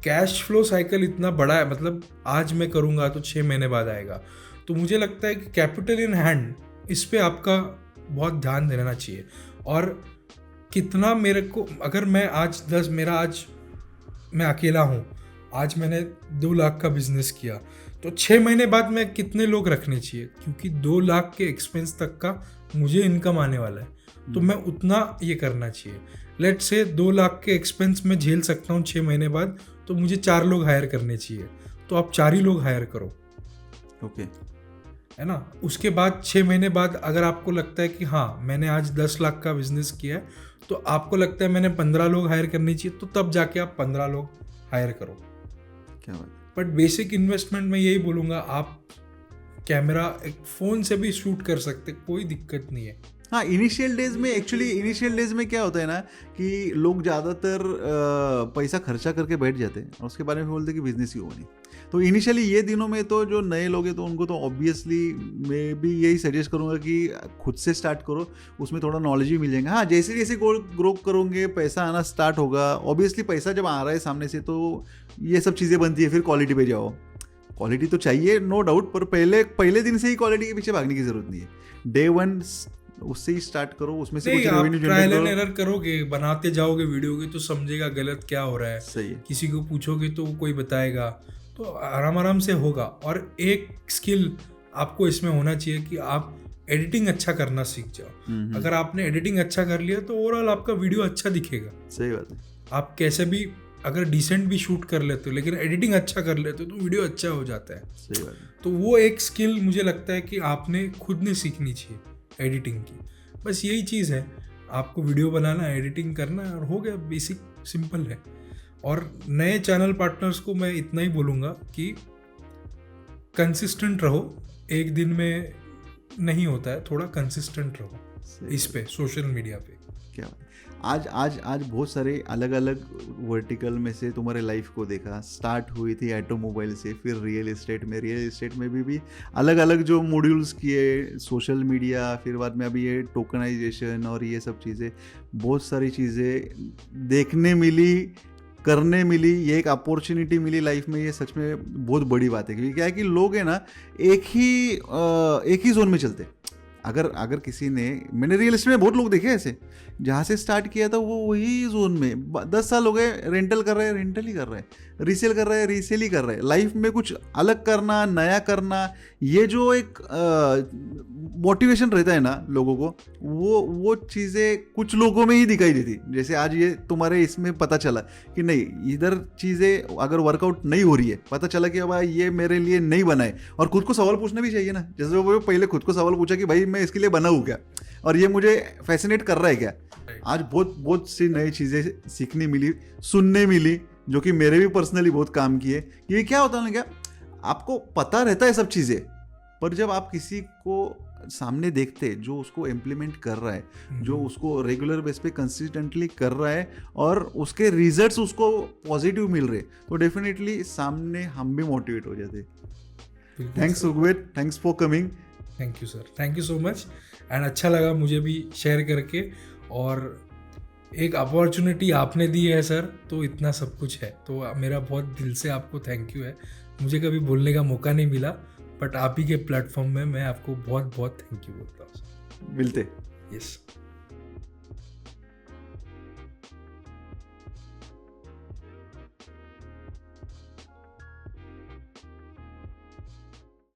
कैश फ्लो साइकिल इतना बड़ा है, मतलब आज मैं करूँगा तो 6 महीने बाद आएगा। तो मुझे लगता है कि कैपिटल इन हैंड, इस पे आपका बहुत ध्यान देना चाहिए। और कितना मेरे को, अगर मैं आज मैं अकेला हूँ, आज मैंने 2 लाख का बिजनेस किया, तो 6 महीने बाद मैं कितने लोग रखने चाहिए, क्योंकि 2 लाख के एक्सपेंस तक का मुझे इनकम आने वाला है, तो मैं उतना ये करना चाहिए। लेट से 2 लाख के एक्सपेंस मैं झेल सकता हूँ 6 महीने बाद, तो मुझे 4 लोग हायर करने चाहिए, तो आप 4 ही लोग हायर करो। ओके, है ना। उसके बाद 6 महीने बाद अगर आपको लगता है कि हाँ मैंने आज 10 लाख का बिजनेस किया है, तो आपको लगता है मैंने 15 लोग हायर करने चाहिए, तो तब जाके आप 15 लोग हायर करो। क्या बात। बट बेसिक इन्वेस्टमेंट में यही बोलूँगा, आप कैमरा एक फ़ोन से भी शूट कर सकते, कोई दिक्कत नहीं है। हाँ, इनिशियल डेज में क्या होता है ना कि लोग ज़्यादातर पैसा खर्चा करके बैठ जाते हैं और उसके बारे में बोलते हैं कि बिजनेस ही होगा नहीं। तो इनिशियली ये दिनों में तो जो नए लोग हैं तो उनको तो ऑब्वियसली मैं भी यही सजेस्ट करूँगा कि खुद से स्टार्ट करो, उसमें थोड़ा नॉलेज भी मिल जाएगा। हाँ, जैसे जैसे ग्रो करोगे पैसा आना स्टार्ट होगा, ऑब्वियसली पैसा जब आ रहा है सामने से तो ये सब चीज़ें बनती है। फिर क्वालिटी पे जाओ, क्वालिटी तो चाहिए नो डाउट, पर पहले दिन से ही क्वालिटी के पीछे भागने की जरूरत नहीं है। डे 1 उससे ही स्टार्ट करो, उसमें से कुछ रेवेन्यू ट्रायल एंड एरर करोगे, बनाते जाओगे वीडियो के तो समझेगा गलत क्या हो रहा है। सही है। किसी को पूछोगे तो कोई बताएगा, तो आराम से होगा। और एक स्किल आपको इसमें होना चाहिए कि आप एडिटिंग अच्छा करना सीख जाओ। अगर आपने एडिटिंग अच्छा कर लिया तो ओवरऑल आपका वीडियो अच्छा दिखेगा। सही बात है। आप कैसे भी अगर डिसेंट भी शूट कर लेते हो लेकिन एडिटिंग अच्छा कर लेते हो तो वीडियो अच्छा हो जाता है। सही बात है। तो वो एक स्किल मुझे लगता है कि आपने खुद ने सीखनी चाहिए एडिटिंग की। बस यही चीज़ है, आपको वीडियो बनाना है, एडिटिंग करना है और हो गया, बेसिक सिंपल है। और नए चैनल पार्टनर्स को मैं इतना ही बोलूँगा कि कंसिस्टेंट रहो, एक दिन में नहीं होता है, थोड़ा कंसिस्टेंट रहो इस पे, सोशल मीडिया पे। क्या बात है। आज बहुत सारे अलग अलग वर्टिकल में से तुम्हारे लाइफ को देखा, स्टार्ट हुई थी ऑटोमोबाइल से, फिर रियल एस्टेट में भी अलग अलग जो मॉड्यूल्स किए, सोशल मीडिया, फिर बाद में अभी ये टोकनाइजेशन और ये सब चीज़ें, बहुत सारी चीज़ें देखने मिली, करने मिली, ये एक अपॉर्चुनिटी मिली लाइफ में। ये सच में बहुत बड़ी बात है, क्योंकि क्या है कि लोग है ना एक ही जोन में चलते। अगर किसी ने, मैंने रियल एस्टेट में बहुत लोग देखे ऐसे, जहाँ से स्टार्ट किया था वो वही जोन में 10 साल हो गए, रेंटल कर रहे हैं, रेंटल ही कर रहे हैं, रीसेल कर रहे हैं, रीसेल ही कर रहे हैं। लाइफ में कुछ अलग करना, नया करना, ये जो एक मोटिवेशन रहता है ना लोगों को, वो चीज़ें कुछ लोगों में ही दिखाई देती। जैसे आज ये तुम्हारे इसमें पता चला कि नहीं, इधर चीज़ें अगर वर्कआउट नहीं हो रही है, पता चला कि भाई ये मेरे लिए नहीं बना है, और खुद को सवाल पूछना भी चाहिए ना। जैसे वो पहले खुद को सवाल पूछा कि भाई मैं इसके लिए बना हूँ क्या, और ये मुझे फैसिनेट कर रहा है क्या। आज बहुत सी नई चीज़ें सीखने मिली, सुनने मिली, जो कि मेरे भी पर्सनली बहुत काम किए। ये क्या होता है ना, क्या आपको पता रहता है सब चीज़ें, पर जब आप किसी को सामने देखते जो उसको इम्प्लीमेंट कर रहा है, जो उसको रेगुलर बेस पे कंसिस्टेंटली कर रहा है, और उसके रिजल्ट्स उसको पॉजिटिव मिल रहे, तो डेफिनेटली सामने हम भी मोटिवेट हो जाते। Thanks Sukhved, thanks for coming. Thank you sir, thank you so much. And अच्छा लगा मुझे भी शेयर करके, और एक अपॉर्चुनिटी आपने दी है सर, तो इतना सब कुछ है, तो मेरा बहुत दिल से आपको थैंक यू है। मुझे कभी बोलने का मौका नहीं मिला, बट आप ही के प्लेटफॉर्म में मैं आपको बहुत बहुत थैंक यू बोलता हूँ। मिलते। यस।